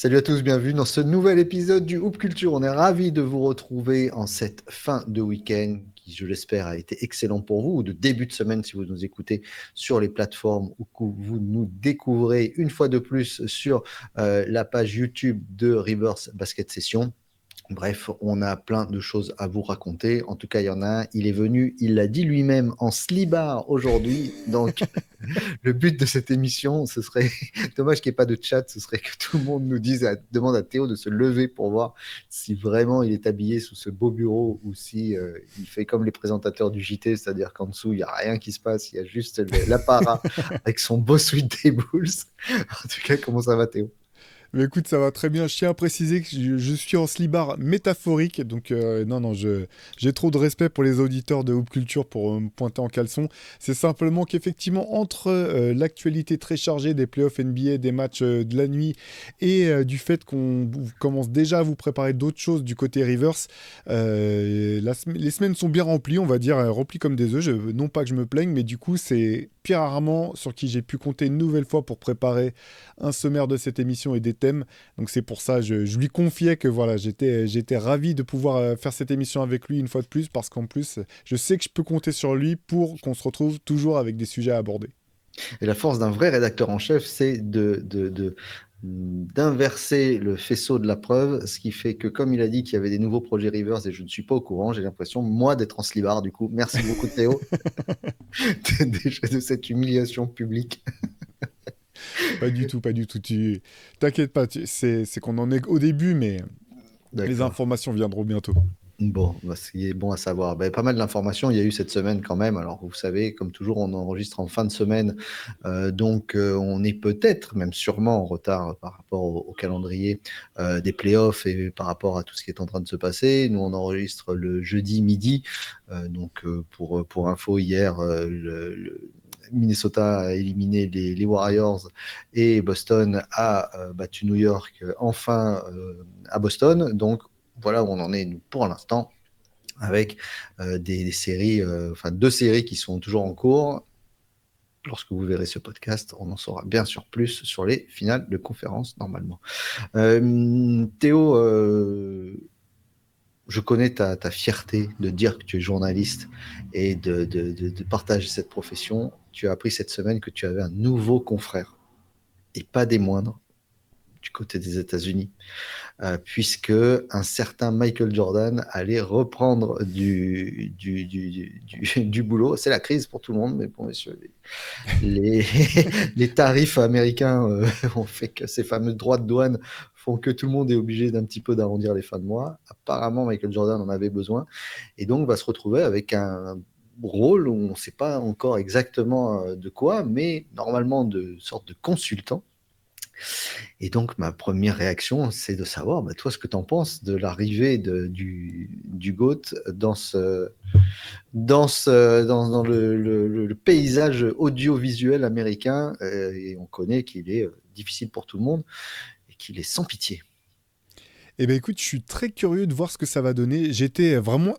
Salut à tous, bienvenue dans ce nouvel épisode du Hoop Culture. On est ravis de vous retrouver en cette fin de week-end qui, je l'espère, a été excellent pour vous, ou de début de semaine si vous nous écoutez sur les plateformes ou que vous nous découvrez une fois de plus sur la page YouTube de Reverse Basket Session. Bref, on a plein de choses à vous raconter. En tout cas, il y en a un, il est venu, il l'a dit lui-même en slibard aujourd'hui. Donc, le but de cette émission, ce serait, dommage qu'il n'y ait pas de chat, ce serait que tout le monde nous dise, demande à Théo de se lever pour voir si vraiment il est habillé sous ce beau bureau ou si il fait comme les présentateurs du JT, c'est-à-dire qu'en dessous, il n'y a rien qui se passe, il y a juste l'apparat avec son beau sweat des Bulls. En tout cas, comment ça va, Théo? Mais écoute, ça va très bien. Je tiens à préciser que je suis en slibard métaphorique. Donc, non, non, j'ai trop de respect pour les auditeurs de Hoop Culture pour me pointer en caleçon. C'est simplement qu'effectivement, entre l'actualité très chargée des playoffs NBA, des matchs de la nuit et du fait qu'on commence déjà à vous préparer d'autres choses du côté Rivers, les semaines sont bien remplies, on va dire, remplies comme des œufs. Non pas que je me plaigne, mais du coup, c'est Pierre Armand sur qui j'ai pu compter une nouvelle fois pour préparer un sommaire de cette émission et des thèmes. Donc c'est pour ça, je lui confiais que voilà, j'étais ravi de pouvoir faire cette émission avec lui une fois de plus, parce qu'en plus, je sais que je peux compter sur lui pour qu'on se retrouve toujours avec des sujets à aborder. Et la force d'un vrai rédacteur en chef, c'est d'inverser le faisceau de la preuve, ce qui fait que comme il a dit qu'il y avait des nouveaux projets Rivers et je ne suis pas au courant, j'ai l'impression, moi, d'être en slibard, du coup. Merci beaucoup, Théo, déjà de cette humiliation publique. Pas du tout, pas du tout. T'inquiète pas, c'est qu'on en est au début, mais les D'accord. informations viendront bientôt. Bon, bah, ce qui est bon à savoir. Ben, pas mal d'informations il y a eu cette semaine quand même. Alors, vous savez, comme toujours, on enregistre en fin de semaine. Donc, on est peut-être, même sûrement en retard par rapport au calendrier des playoffs et par rapport à tout ce qui est en train de se passer. Nous, on enregistre le jeudi midi. Pour info, hier, Minnesota a éliminé les Warriors et Boston a battu New York enfin à Boston. Donc, voilà où on en est nous, pour l'instant, avec des séries, enfin deux séries qui sont toujours en cours. Lorsque vous verrez ce podcast, on en saura bien sûr plus sur les finales de conférence normalement. Théo, je connais ta fierté de dire que tu es journaliste et de partager cette profession. Tu as appris cette semaine que tu avais un nouveau confrère, et pas des moindres, du côté des États-Unis, puisque un certain Michael Jordan allait reprendre du boulot. C'est la crise pour tout le monde, mais bon, messieurs, les, les tarifs américains ont fait que ces fameux droits de douane font que tout le monde est obligé d'un petit peu d'arrondir les fins de mois. Apparemment, Michael Jordan en avait besoin et donc va se retrouver avec un rôle où on ne sait pas encore exactement de quoi, mais normalement de sorte de consultant. Et donc, ma première réaction, c'est de savoir, bah, toi, ce que tu en penses de l'arrivée du GOAT dans le paysage audiovisuel américain. Et on connaît qu'il est difficile pour tout le monde et qu'il est sans pitié. Eh ben écoute, je suis très curieux de voir ce que ça va donner. J'étais vraiment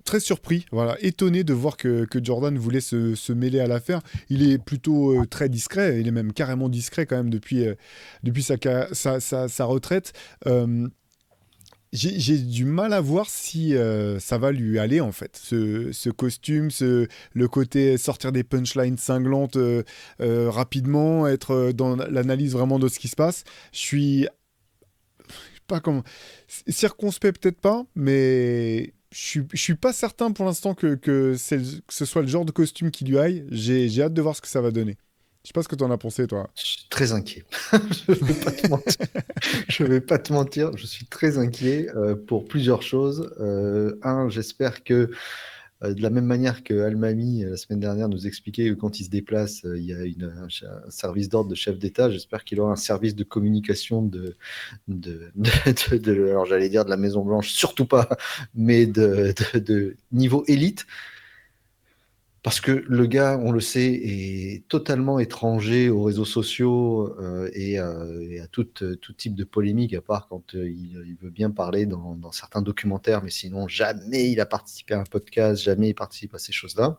très surpris, voilà, étonné de voir que Jordan voulait se mêler à l'affaire. Il est plutôt très discret, il est même carrément discret quand même depuis sa retraite. Euh, j'ai du mal à voir si ça va lui aller en fait. Ce costume, le côté sortir des punchlines cinglantes rapidement, être dans l'analyse vraiment de ce qui se passe. Je suis pas comment circonspect peut-être pas, mais je suis pas certain pour l'instant que ce soit le genre de costume qui lui aille. J'ai hâte de voir ce que ça va donner. Je sais pas ce que t'en as pensé toi. Je suis très inquiet. Je vais pas te mentir. Je vais pas te mentir. Je suis très inquiet pour plusieurs choses. Un, j'espère que de la même manière que Almami, la semaine dernière, nous expliquait que quand il se déplace, il y a un service d'ordre de chef d'État. J'espère qu'il aura un service de communication alors j'allais dire de la Maison Blanche, surtout pas, mais de niveau élite. Parce que le gars, on le sait, est totalement étranger aux réseaux sociaux et à tout type de polémique, à part quand il veut bien parler dans certains documentaires, mais sinon, jamais il a participé à un podcast, jamais il participe à ces choses-là.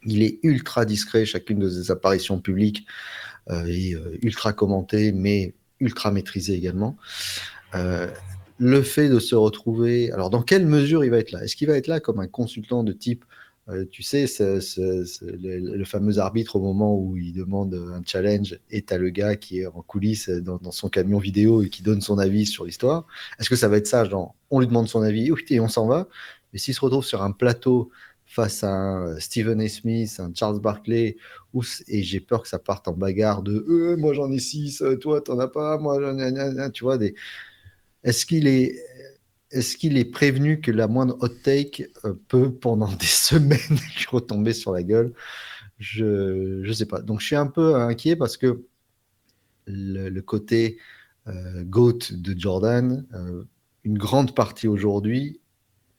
Il est ultra discret, chacune de ses apparitions publiques est ultra commentée, mais ultra maîtrisé également. Euh, le fait de se retrouver, alors dans quelle mesure il va être là? Est-ce qu'il va être là comme un consultant de type, tu sais, le fameux arbitre au moment où il demande un challenge et t'as le gars qui est en coulisses dans son camion vidéo et qui donne son avis sur l'histoire? Est-ce que ça va être ça, genre, on lui demande son avis, oui, et on s'en va? Mais s'il se retrouve sur un plateau face à un Stephen A. Smith, un Charles Barkley, et j'ai peur que ça parte en bagarre de moi j'en ai 6, toi t'en as pas, moi j'en ai, tu vois, est-ce qu'il est, est-ce qu'il est prévenu que la moindre hot take peut, pendant des semaines, lui retomber sur la gueule? Je sais pas. Donc, je suis un peu inquiet parce que le côté GOAT de Jordan, une grande partie aujourd'hui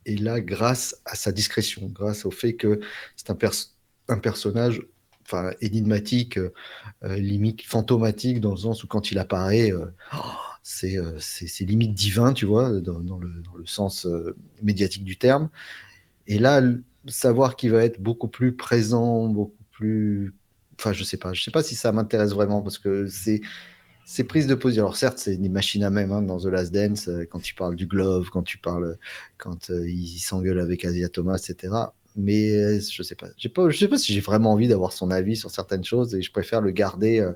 est là grâce à sa discrétion, grâce au fait que c'est un personnage enfin, énigmatique, limite fantomatique, dans le sens où quand il apparaît, c'est limite divin, tu vois, dans le sens médiatique du terme. Et là, savoir qu'il va être beaucoup plus présent, beaucoup plus... Enfin, je sais pas si ça m'intéresse vraiment, parce que c'est prise de position. Alors certes, c'est des machines à même hein, dans The Last Dance, quand tu parles du glove, quand il s'engueule avec Asia Thomas, etc. Mais je sais pas. Je sais pas si j'ai vraiment envie d'avoir son avis sur certaines choses, et je préfère le garder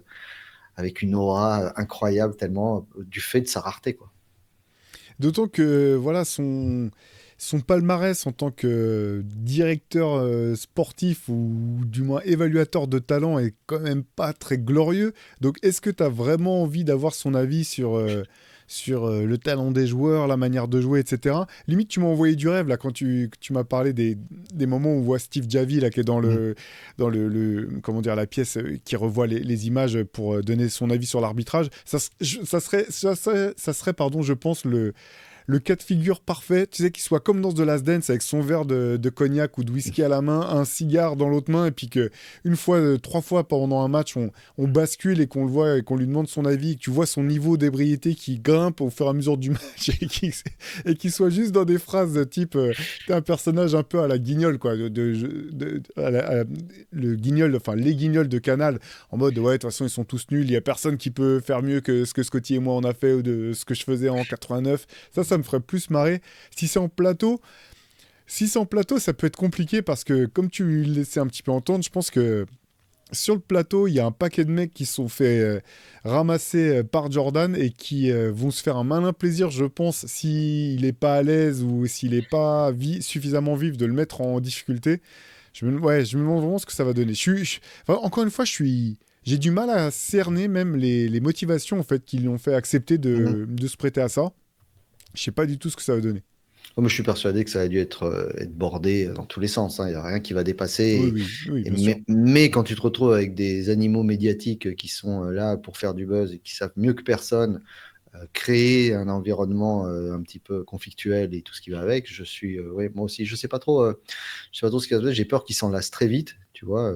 avec une aura incroyable, tellement du fait de sa rareté, quoi. D'autant que voilà son palmarès en tant que directeur sportif ou du moins évaluateur de talent est quand même pas très glorieux. Donc est-ce que tu as vraiment envie d'avoir son avis sur le talent des joueurs, la manière de jouer, etc. Limite, tu m'as envoyé du rêve là quand tu m'as parlé des moments où on voit Steve Javi là qui est Mm. comment dire la pièce qui revoit les images pour donner son avis sur l'arbitrage. Ça serait, pardon, je pense le cas de figure parfait, tu sais, qu'il soit comme dans The Last Dance avec son verre de cognac ou de whisky à la main, un cigare dans l'autre main, et puis que une fois, trois fois pendant un match, on bascule et qu'on le voit et qu'on lui demande son avis, et que tu vois son niveau d'ébriété qui grimpe au fur et à mesure du match et qu'il soit juste dans des phrases de type t'es un personnage un peu à la Guignol, quoi, le Guignol, enfin les Guignols de Canal, en mode ouais, de toute façon, ils sont tous nuls, il y a personne qui peut faire mieux que ce que Scotty et moi on a fait ou de ce que je faisais en 89. Ça me ferait plus marrer. Si c'est en plateau, si c'est en plateau, ça peut être compliqué parce que, comme tu le laissais un petit peu entendre, je pense que sur le plateau, il y a un paquet de mecs qui se sont fait ramasser par Jordan et qui vont se faire un malin plaisir, je pense, s'il n'est pas à l'aise ou s'il n'est pas suffisamment vif, de le mettre en difficulté. Je me demande vraiment ce que ça va donner. Enfin, encore une fois, j'ai du mal à cerner même les motivations en fait, qui lui ont fait accepter Mhm. de se prêter à ça. Je sais pas du tout ce que ça va donner. Oh, mais je suis persuadé que ça a dû être bordé dans tous les sens, hein. Il n'y a rien qui va Oui, dépasser. oui, oui, bien sûr. Mais quand tu te retrouves avec des animaux médiatiques qui sont là pour faire du buzz et qui savent mieux que personne créer un environnement un petit peu conflictuel et tout ce qui va avec, ouais, moi aussi, je sais pas trop ce qui va se passer. J'ai peur qu'ils s'en lassent très vite, tu vois.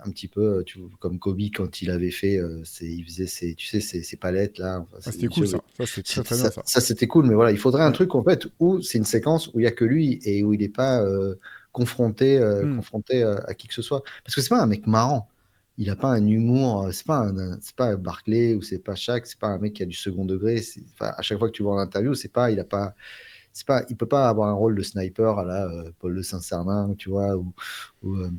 Un petit peu comme Kobe quand il avait fait, il faisait tu sais, ses palettes là. Enfin, Ah, c'était cool ça. Ça, c'était très très bien ça, ça. c'était cool, mais voilà, il faudrait un Ouais. truc en fait où c'est une séquence où il y a que lui et où il n'est pas Hmm. confronté à qui que ce soit. Parce que c'est pas un mec marrant. Il a pas un humour, c'est pas Barclay ou c'est pas Shaq, c'est pas un mec qui a du second degré. Enfin, à chaque fois que tu vois en interview, il peut pas avoir un rôle de sniper à la Paul de Saint-Cernin, tu vois, ou, euh,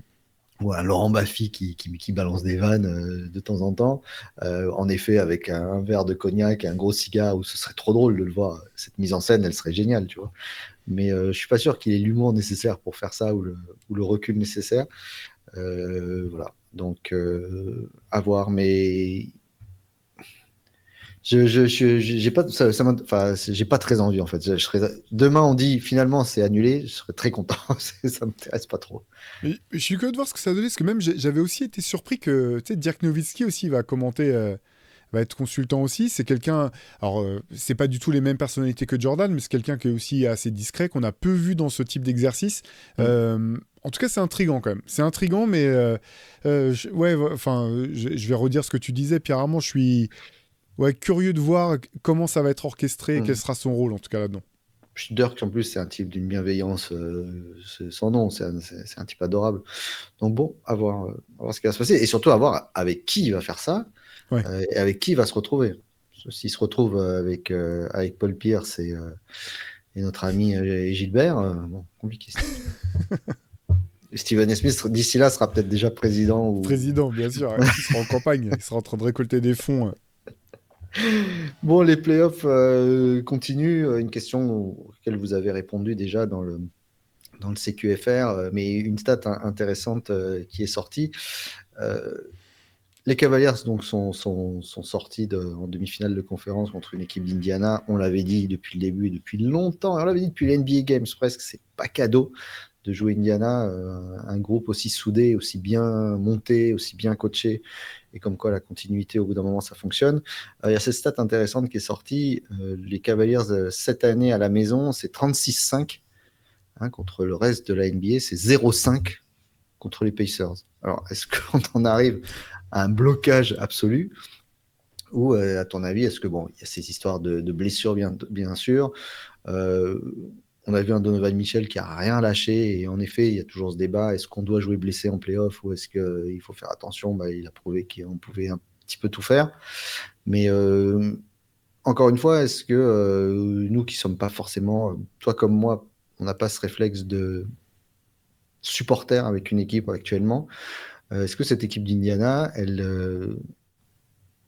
ou un Laurent Baffy qui balance des vannes de temps en temps. En effet, avec un verre de cognac et un gros cigare, où ce serait trop drôle de le voir. Cette mise en scène, elle serait géniale, tu vois. Mais je suis pas sûr qu'il ait l'humour nécessaire pour faire ça ou le recul nécessaire. Voilà. Donc, à voir. Mais j'ai pas, enfin, j'ai pas très envie en fait. Demain, on dit finalement c'est annulé, je serais très content. Ça m'intéresse pas trop. Mais je suis curieux de voir ce que ça a donné, parce que même j'avais aussi été surpris que tu sais, Dirk Nowitzki aussi va commenter, va être consultant aussi. C'est quelqu'un, alors c'est pas du tout les mêmes personnalités que Jordan, mais c'est quelqu'un qui est aussi assez discret, qu'on a peu vu dans ce type d'exercice. Mm. En tout cas, c'est intriguant quand même. C'est intriguant, mais ouais, enfin, je vais redire ce que tu disais, Pierre Armand. Je suis ouais, curieux de voir comment ça va être orchestré et quel Mm. sera son rôle en tout cas là-dedans. Dirk, en plus, c'est un type d'une bienveillance c'est sans nom, c'est un type adorable. Donc bon, à voir ce qui va se passer. Et surtout, à voir avec qui il va faire ça Ouais. et avec qui il va se retrouver. s'il se retrouve avec Paul Pierce et notre ami Gilbert, bon, compliqué. Steven Smith, d'ici là, sera peut-être déjà président ou. Président, bien sûr, ouais. Il sera en campagne, il sera en train de récolter des fonds. Bon, les playoffs continuent. Une question auquel vous avez répondu déjà dans le CQFR, mais une stat intéressante qui est sortie. Euh, les Cavaliers donc, sont sortis en demi-finale de conférence contre une équipe d'Indiana. On l'avait dit depuis le début et depuis longtemps. On l'avait dit depuis les NBA Games presque. C'est pas cadeau de jouer Indiana, un groupe aussi soudé, aussi bien monté, aussi bien coaché, et comme quoi la continuité, au bout d'un moment, ça fonctionne. Il y a cette stat intéressante qui est sortie. Les Cavaliers, cette année à la maison, c'est 36-5 contre le reste de la NBA, c'est 0-5 contre les Pacers. Alors, est-ce qu'on en arrive à un blocage absolu ou, à ton avis, est-ce que, bon, il y a ces histoires de blessures, bien sûr, on a vu un Donovan Mitchell qui a rien lâché, et en effet, il y a toujours ce débat, est-ce qu'on doit jouer blessé en playoff ou est-ce qu'il faut faire attention? Il a prouvé qu'on pouvait un petit peu tout faire. Mais encore une fois, est-ce que nous qui ne sommes pas forcément, toi comme moi, on n'a pas ce réflexe de supporter avec une équipe actuellement, est-ce que cette équipe d'Indiana,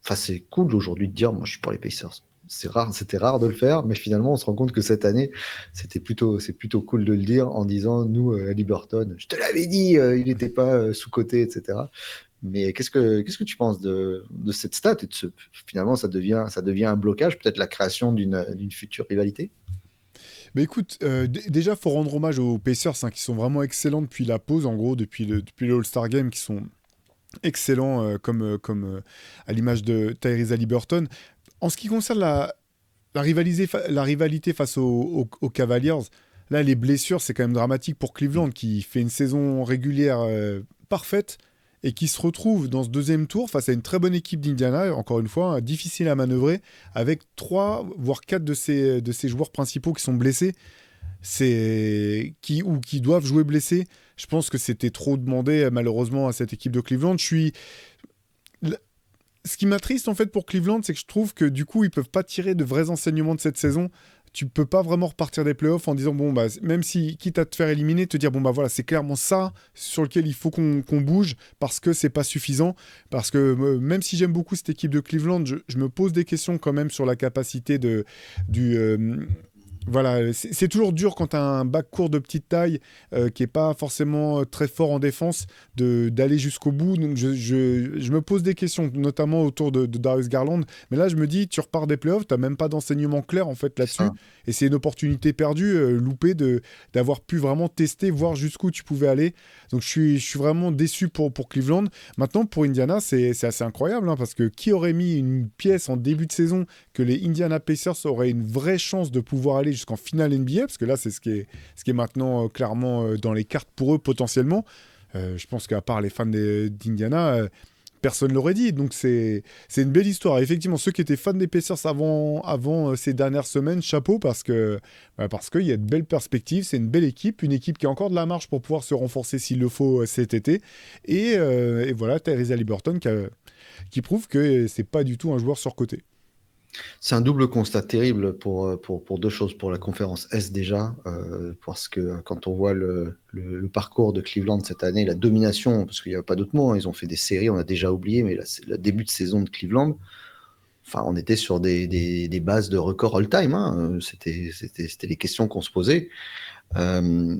enfin, c'est cool aujourd'hui de dire, moi je suis pour les Pacers. C'était rare de le faire, mais finalement on se rend compte que cette année, c'est plutôt cool de le dire en disant, nous, à Liberton, je te l'avais dit, il n'était pas sous-coté, etc. Mais qu'est-ce que tu penses de cette stat et finalement ça devient un blocage, peut-être la création d'une future rivalité? Mais écoute, déjà, faut rendre hommage aux Pacers, hein, qui sont vraiment excellents depuis la pause, en gros, depuis le All-Star Game, qui sont excellents, comme à l'image de Tyrese Haliburton. En ce qui concerne la rivalité face aux Cavaliers, là, les blessures, c'est quand même dramatique pour Cleveland, qui fait une saison régulière parfaite et qui se retrouve dans ce deuxième tour face à une très bonne équipe d'Indiana, encore une fois, hein, difficile à manœuvrer, avec 3 voire 4 de ses joueurs principaux qui sont blessés, ou qui doivent jouer blessés. Je pense que c'était trop demandé, malheureusement, à cette équipe de Cleveland. Ce qui m'attriste en fait pour Cleveland, c'est que je trouve que du coup, ils peuvent pas tirer de vrais enseignements de cette saison. Tu peux pas vraiment repartir des playoffs en disant, bon, bah, même si, quitte à te faire éliminer, te dire, bon, bah voilà, c'est clairement ça sur lequel il faut qu'on bouge parce que c'est pas suffisant. Parce que même si j'aime beaucoup cette équipe de Cleveland, je me pose des questions quand même sur la capacité du, voilà, c'est toujours dur quand tu as un backcourt de petite taille qui est pas forcément très fort en défense d'aller jusqu'au bout. Donc je me pose des questions, notamment autour de Darius Garland. Mais là, je me dis, tu repars des playoffs, tu n'as même pas d'enseignement clair en fait C'est là-dessus. ça. Et c'est une opportunité perdue, loupée, d'avoir pu vraiment tester, voir jusqu'où tu pouvais aller. Donc je suis vraiment déçu pour Cleveland. Maintenant, pour Indiana, c'est assez incroyable, hein, parce que qui aurait mis une pièce en début de saison que les Indiana Pacers auraient une vraie chance de pouvoir aller jusqu'en finale NBA, parce que là, c'est ce qui est maintenant clairement dans les cartes pour eux potentiellement. Je pense qu'à part les fans d'Indiana, personne ne l'aurait dit. Donc c'est une belle histoire. Effectivement, ceux qui étaient fans des Pacers avant ces dernières semaines, chapeau, parce qu'il y a de belles perspectives. C'est une belle équipe, une équipe qui a encore de la marge pour pouvoir se renforcer s'il le faut cet été. Et voilà, Tyrese Haliburton qui prouve que c'est pas du tout un joueur surcoté. C'est un double constat terrible pour deux choses. Pour la conférence S déjà, parce que quand on voit le parcours de Cleveland cette année, la domination, parce qu'il n'y a pas d'autre mot, hein, ils ont fait des séries, on a déjà oublié, mais là, c'est le début de saison de Cleveland. Enfin, on était sur des bases de record all-time, hein. C'était les questions qu'on se posait. Euh,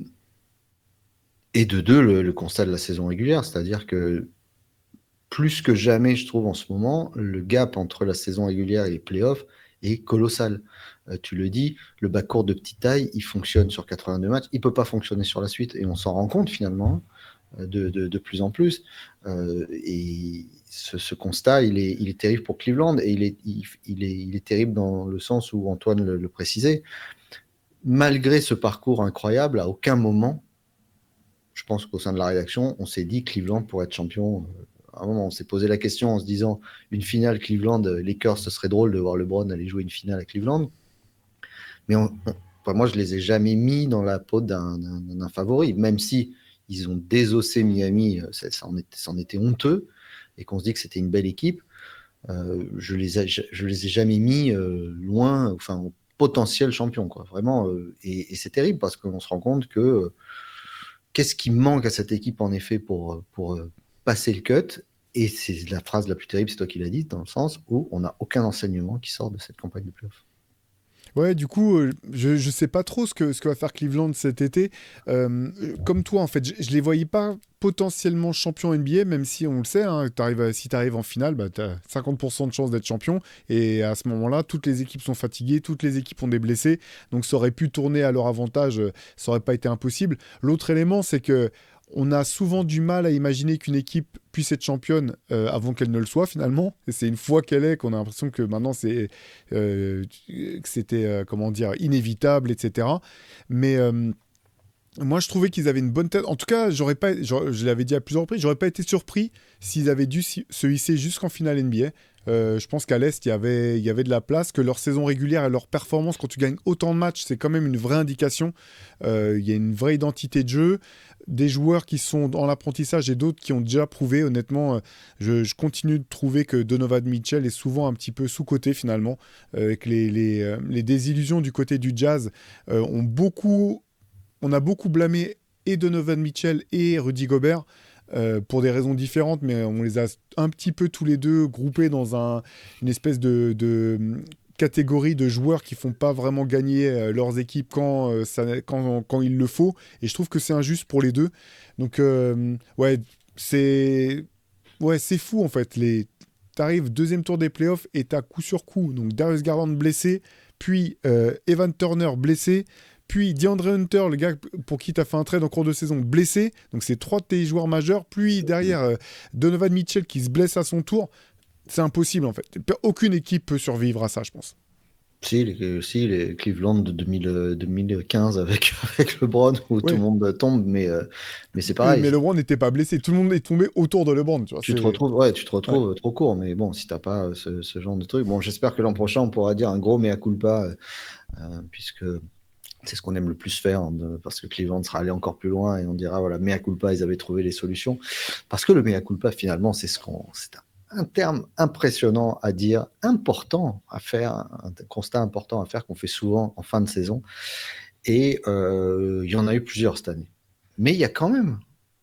et de deux, le constat de la saison régulière, c'est-à-dire que plus que jamais, je trouve, en ce moment, le gap entre la saison régulière et les playoffs est colossal. Tu le dis, le backcourt de petite taille, il fonctionne sur 82 matchs, il ne peut pas fonctionner sur la suite, et on s'en rend compte finalement, de plus en plus. Et ce constat, il est terrible pour Cleveland, et il est terrible dans le sens où Antoine le précisait. Malgré ce parcours incroyable, à aucun moment, je pense qu'au sein de la rédaction, on s'est dit Cleveland pourrait être champion. À un moment, on s'est posé la question en se disant une finale Cleveland, Lakers, ce serait drôle de voir LeBron aller jouer une finale à Cleveland. Mais enfin, moi, je les ai jamais mis dans la peau d'un favori, même si ils ont désossé Miami, ça en était honteux, et qu'on se dit que c'était une belle équipe. Je les ai jamais mis loin, enfin, au potentiel champion, quoi. Vraiment, et c'est terrible parce qu'on se rend compte que qu'est-ce qui manque à cette équipe, en effet, pour passer le cut? Et c'est la phrase la plus terrible, c'est toi qui l'as dit, dans le sens où on n'a aucun enseignement qui sort de cette campagne de playoff. Ouais, du coup, je sais pas trop ce que va faire Cleveland cet été. Comme toi, en fait, je les voyais pas potentiellement champions NBA, même si on le sait, hein, si tu arrives en finale, bah, tu as 50% de chances d'être champion. Et à ce moment-là, toutes les équipes sont fatiguées, toutes les équipes ont des blessés. Donc ça aurait pu tourner à leur avantage, ça aurait pas été impossible. L'autre élément, c'est que on a souvent du mal à imaginer qu'une équipe puisse être championne avant qu'elle ne le soit finalement. Et c'est une fois qu'elle est qu'on a l'impression que maintenant que c'était comment dire inévitable, etc. Mais moi, je trouvais qu'ils avaient une bonne tête. En tout cas, je l'avais dit à plusieurs reprises, j'aurais pas été surpris s'ils avaient dû se hisser jusqu'en finale NBA. Je pense qu'à l'Est, il y avait de la place, que leur saison régulière et leur performance, quand tu gagnes autant de matchs, c'est quand même une vraie indication. Il y a une vraie identité de jeu, des joueurs qui sont dans l'apprentissage et d'autres qui ont déjà prouvé. Honnêtement, je continue de trouver que Donovan Mitchell est souvent un petit peu sous-coté finalement, que les désillusions du côté du Jazz on a beaucoup blâmé et Donovan Mitchell et Rudy Gobert pour des raisons différentes, mais on les a un petit peu tous les deux groupés dans une espèce de catégorie de joueurs qui font pas vraiment gagner leurs équipes quand il le faut. Et je trouve que c'est injuste pour les deux. Donc, ouais, c'est c'est fou en fait. T'arrives deuxième tour des playoffs et t'as coup sur coup. Donc Darius Garland blessé, puis Evan Turner blessé, puis DeAndre Hunter, le gars pour qui tu as fait un trade en cours de saison, blessé. Donc c'est trois de tes joueurs majeurs. Puis derrière, Donovan Mitchell qui se blesse à son tour. C'est impossible en fait. Aucune équipe peut survivre à ça, je pense. Si, les Cleveland de 2015 avec LeBron, où tout le Ouais. monde tombe, mais c'est pareil. Mais LeBron n'était pas blessé. Tout le monde est tombé autour de LeBron. Tu vois, Tu te ouais. retrouves trop court, mais bon, si t'as pas ce genre de truc, bon, j'espère que l'an prochain, on pourra dire un gros mea culpa, puisque c'est ce qu'on aime le plus faire, hein, parce que Cleveland sera allé encore plus loin et on dira, voilà, mea culpa, ils avaient trouvé les solutions. Parce que le mea culpa, finalement, c'est un terme impressionnant à dire, important à faire, un constat important à faire qu'on fait souvent en fin de saison. Et il y en a eu plusieurs cette année. Mais il y a quand même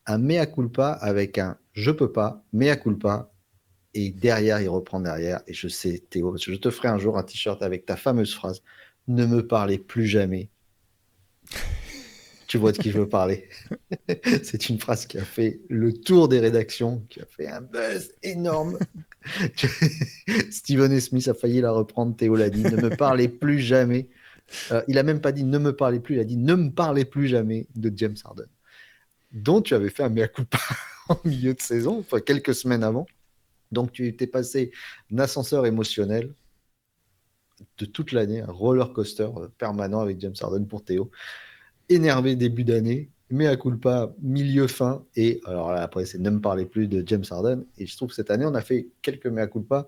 un mea culpa avec un je peux pas, mea culpa, et derrière, il reprend derrière. Et je sais, Théo, je te ferai un jour un t-shirt avec ta fameuse phrase, ne me parlez plus jamais. Tu vois de qui je veux parler. C'est une phrase qui a fait le tour des rédactions, qui a fait un buzz énorme. Stephen A. Smith a failli la reprendre, Théo l'a dit, ne me parlez plus jamais. Il a même pas dit ne me parlez plus, il a dit ne me parlez plus jamais de James Harden, dont tu avais fait un mea culpa en milieu de saison, enfin quelques semaines avant. Donc tu étais passé d'un ascenseur émotionnel de toute l'année, un roller coaster permanent avec James Harden pour Théo, énervé début d'année, mea culpa milieu fin, et alors là, après c'est ne me parlez plus de James Harden. Et je trouve que cette année on a fait quelques mea culpa.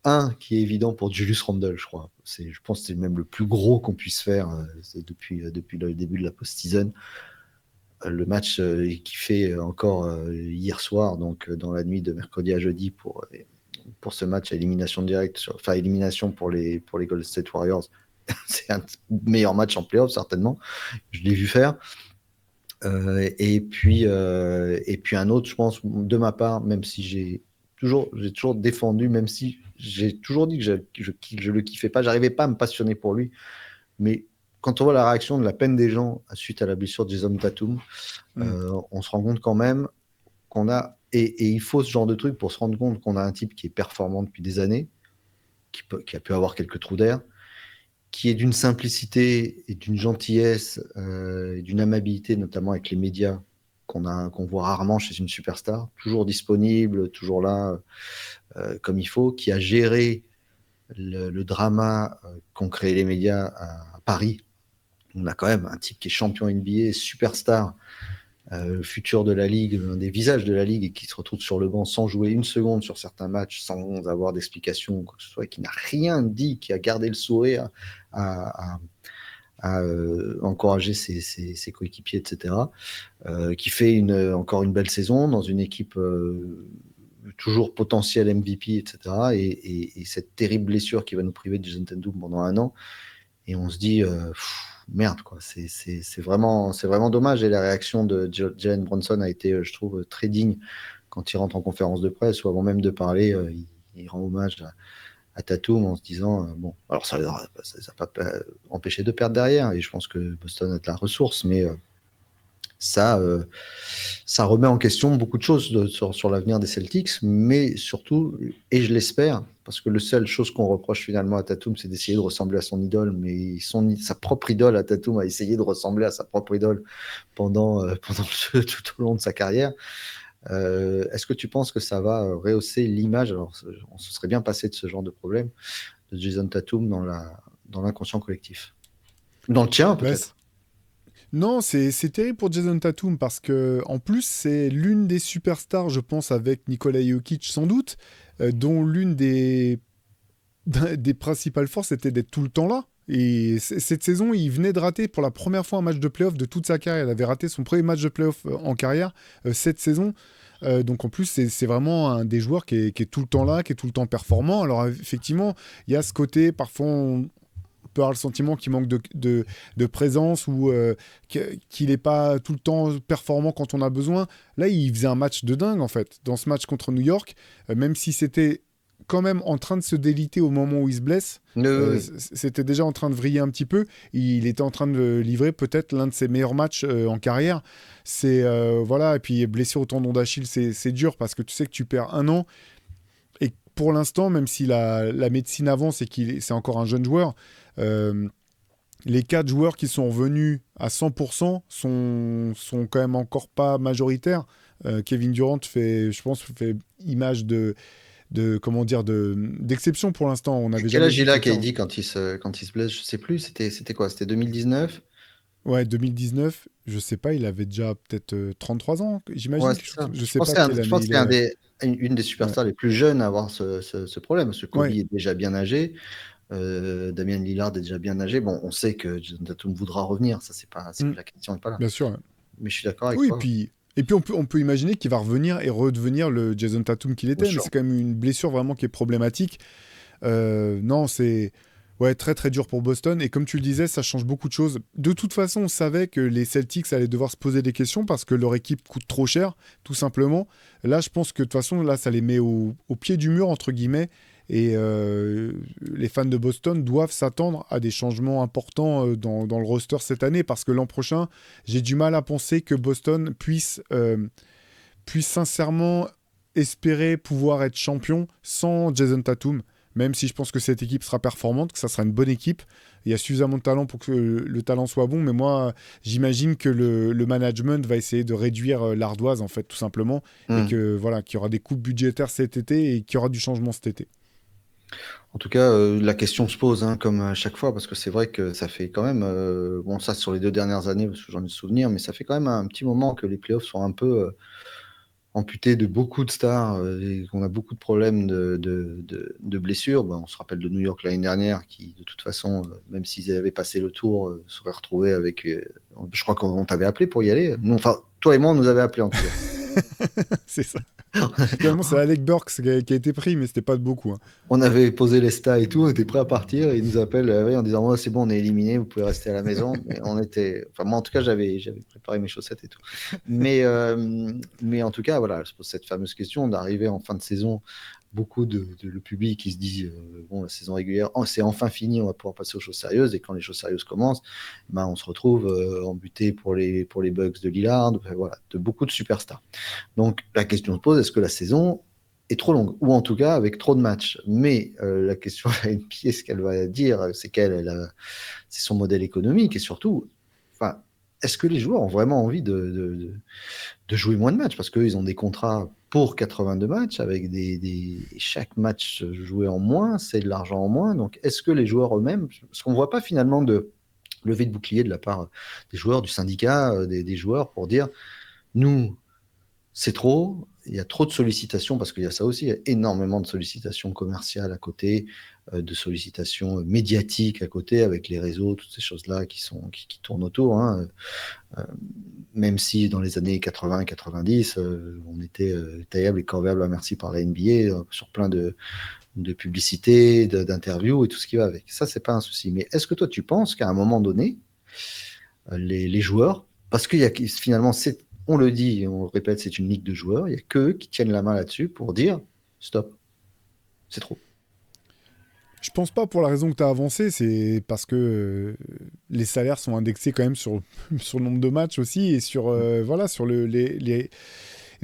Un qui est évident pour Julius Randle, je crois. Je pense que c'est même le plus gros qu'on puisse faire depuis le début de la post-season. Le match qui fait encore hier soir, donc dans la nuit de mercredi à jeudi pour ce match à élimination directe, enfin élimination pour les Golden State Warriors. C'est un meilleur match en playoff, certainement. Je l'ai vu faire. Et puis un autre, je pense, de ma part, même si j'ai toujours défendu, même si j'ai toujours dit que je le kiffais pas, j'arrivais pas à me passionner pour lui. Mais quand on voit la réaction de la peine des gens suite à la blessure de Jason Tatum, on se rend compte quand même qu'on a, et il faut ce genre de truc pour se rendre compte qu'on a un type qui est performant depuis des années, qui a pu avoir quelques trous d'air, qui est d'une simplicité et d'une gentillesse et d'une amabilité, notamment avec les médias, qu'on voit rarement chez une superstar, toujours disponible, toujours là comme il faut, qui a géré le drama qu'ont créé les médias à Paris. On a quand même un type qui est champion NBA, superstar, le futur de la Ligue, un des visages de la Ligue, et qui se retrouve sur le banc sans jouer une seconde sur certains matchs, sans avoir d'explication, quoi que ce soit, et qui n'a rien dit, qui a gardé le sourire à encourager ses coéquipiers, etc., qui fait encore une belle saison dans une équipe toujours potentiel MVP, etc. Et cette terrible blessure qui va nous priver de Jason Tatum pendant 1 an. Et on se dit, merde, quoi. C'est vraiment dommage. Et la réaction de Jalen Brunson a été, je trouve, très digne quand il rentre en conférence de presse, ou avant même de parler, il rend hommage à Tatum en se disant, bon, alors ça n'a pas empêché de perdre derrière. Et je pense que Boston a de la ressource, mais ça, ça remet en question beaucoup de choses sur l'avenir des Celtics, mais surtout, et je l'espère, parce que la seule chose qu'on reproche finalement à Tatum, c'est d'essayer de ressembler à son idole, mais sa propre idole à Tatum a essayé de ressembler à sa propre idole tout au long de sa carrière. Est-ce que tu penses que ça va rehausser l'image? Alors, on se serait bien passé de ce genre de problème de Jason Tatum dans l'inconscient collectif. Dans le tien, Bah, peut-être. non, c'est terrible pour Jason Tatum parce que en plus c'est l'une des superstars, je pense, avec Nikola Jokic sans doute, dont l'une des principales forces était d'être tout le temps là. Et cette saison, il venait de rater pour la première fois un match de playoff de toute sa carrière. Il avait raté son premier match de playoff en carrière cette saison. Donc en plus, c'est vraiment un des joueurs qui est tout le temps là, qui est tout le temps performant. Alors effectivement, il y a ce côté, parfois on peut avoir le sentiment qu'il manque de présence ou qu'il n'est pas tout le temps performant quand on a besoin. Là, il faisait un match de dingue en fait. Dans ce match contre New York, même si c'était quand même en train de se déliter au moment où il se blesse. Oui. C'était déjà en train de vriller un petit peu. Il était en train de livrer peut-être l'un de ses meilleurs matchs en carrière. Voilà. Et puis blessure au tendon d'Achille, c'est dur parce que tu sais que tu perds 1 an. Et pour l'instant, même si la médecine avance et c'est encore un jeune joueur, les 4 joueurs qui sont revenus à 100% sont quand même encore pas majoritaires. Kevin Durant fait image d'exception pour l'instant. On n'avait Quel jamais âge vu il a, quelqu'un. KD, quand il se blesse? Je sais plus. C'était quoi? C'était 2019? Ouais, 2019, je sais pas, il avait déjà peut-être 33 ans, Ouais, j'imagine. c'est ça. Je Je sais pense pas que quelle je année pense que il c'est est. une des Ouais. superstars les plus jeunes à avoir ce problème. Parce que Kobe Ouais. est déjà bien âgé. Damian Lillard est déjà bien âgé. Bon, on sait que Jason Tatum voudra revenir. Ça, Mm, la question n'est pas là. bien sûr. Ouais. Mais je suis d'accord avec Oui, toi. et puis on peut imaginer qu'il va revenir et redevenir le Jason Tatum qu'il Bien était, mais sûr. c'est quand même une blessure vraiment qui est problématique. Non, c'est ouais, très très dur pour Boston. Et comme tu le disais, ça change beaucoup de choses. De toute façon, on savait que les Celtics allaient devoir se poser des questions parce que leur équipe coûte trop cher, tout simplement. Là, je pense que de toute façon, là, ça les met au pied du mur, entre guillemets. Et les fans de Boston doivent s'attendre à des changements importants dans le roster cette année parce que l'an prochain, j'ai du mal à penser que Boston puisse sincèrement espérer pouvoir être champion sans Jason Tatum, même si je pense que cette équipe sera performante, que ça sera une bonne équipe. Il y a suffisamment de talent pour que le talent soit bon, mais moi, j'imagine que le management va essayer de réduire l'ardoise, en fait, tout simplement, et Hmm. que voilà, qu'il y aura des coupes budgétaires cet été et qu'il y aura du changement cet été. En tout cas, la question se pose, hein, comme à chaque fois, parce que c'est vrai que ça fait quand même, bon, ça sur les 2 dernières années, parce que j'en ai souvenir, mais ça fait quand même un petit moment que les playoffs sont un peu amputés de beaucoup de stars et qu'on a beaucoup de problèmes de blessures. Ben, on se rappelle de New York l'année dernière, qui de toute façon, même s'ils avaient passé le tour, seraient retrouvés avec. Je crois qu'on t'avait appelé pour y aller. Nous, enfin, toi et moi, on nous avait appelé en tout cas. C'est ça. Finalement, c'est Alec Burks qui a été pris, mais c'était pas de beaucoup. Hein. On avait posé les stats et tout, on était prêt à partir. Et ils nous appellent oui, en disant ouais, c'est bon, on est éliminé, vous pouvez rester à la maison. Mais on était, enfin moi en tout cas, j'avais préparé mes chaussettes et tout. Mais en tout cas, voilà, je pose cette fameuse question d'arriver en fin de saison. Beaucoup le public qui se dit bon, la saison régulière, c'est enfin fini, on va pouvoir passer aux choses sérieuses. Et quand les choses sérieuses commencent, ben, on se retrouve embuté pour les Bucks de Lillard, voilà, de beaucoup de superstars. Donc la question se pose, est-ce que la saison est trop longue, ou en tout cas avec trop de matchs. Mais la question à NP, ce qu'elle va dire, c'est c'est son modèle économique, et surtout, enfin, est-ce que les joueurs ont vraiment envie de jouer moins de matchs? Parce qu'ils ont des contrats pour 82 matchs, avec chaque match joué en moins, c'est de l'argent en moins. Donc est-ce que les joueurs eux-mêmes, parce qu'on ne voit pas finalement de levée de bouclier de la part des joueurs, du syndicat, des joueurs, pour dire, nous, c'est trop, il y a trop de sollicitations, parce qu'il y a ça aussi, il y a énormément de sollicitations commerciales à côté, de sollicitations médiatiques à côté, avec les réseaux, toutes ces choses-là qui tournent autour, hein. Euh, Même si dans les années 80-90, on était taillable et corvéable à merci par la NBA sur plein de publicités, d'interviews et tout ce qui va avec. Ça, c'est pas un souci. Mais est-ce que toi, tu penses qu'à un moment donné, les joueurs, parce qu'il y a finalement, on le dit, on le répète, c'est une ligue de joueurs, il n'y a qu'eux qui tiennent la main là-dessus pour dire stop, c'est trop. Je pense pas pour la raison que tu as avancé, c'est parce que les salaires sont indexés quand même sur, sur le nombre de matchs aussi et sur, voilà, sur les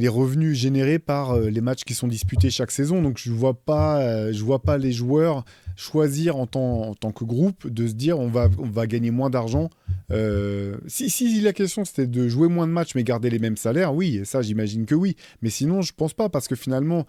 revenus générés par les matchs qui sont disputés chaque saison. Donc je vois pas les joueurs choisir en tant que groupe de se dire on va gagner moins d'argent. Si la question c'était de jouer moins de matchs mais garder les mêmes salaires, oui, ça j'imagine que oui. Mais sinon je pense pas parce que finalement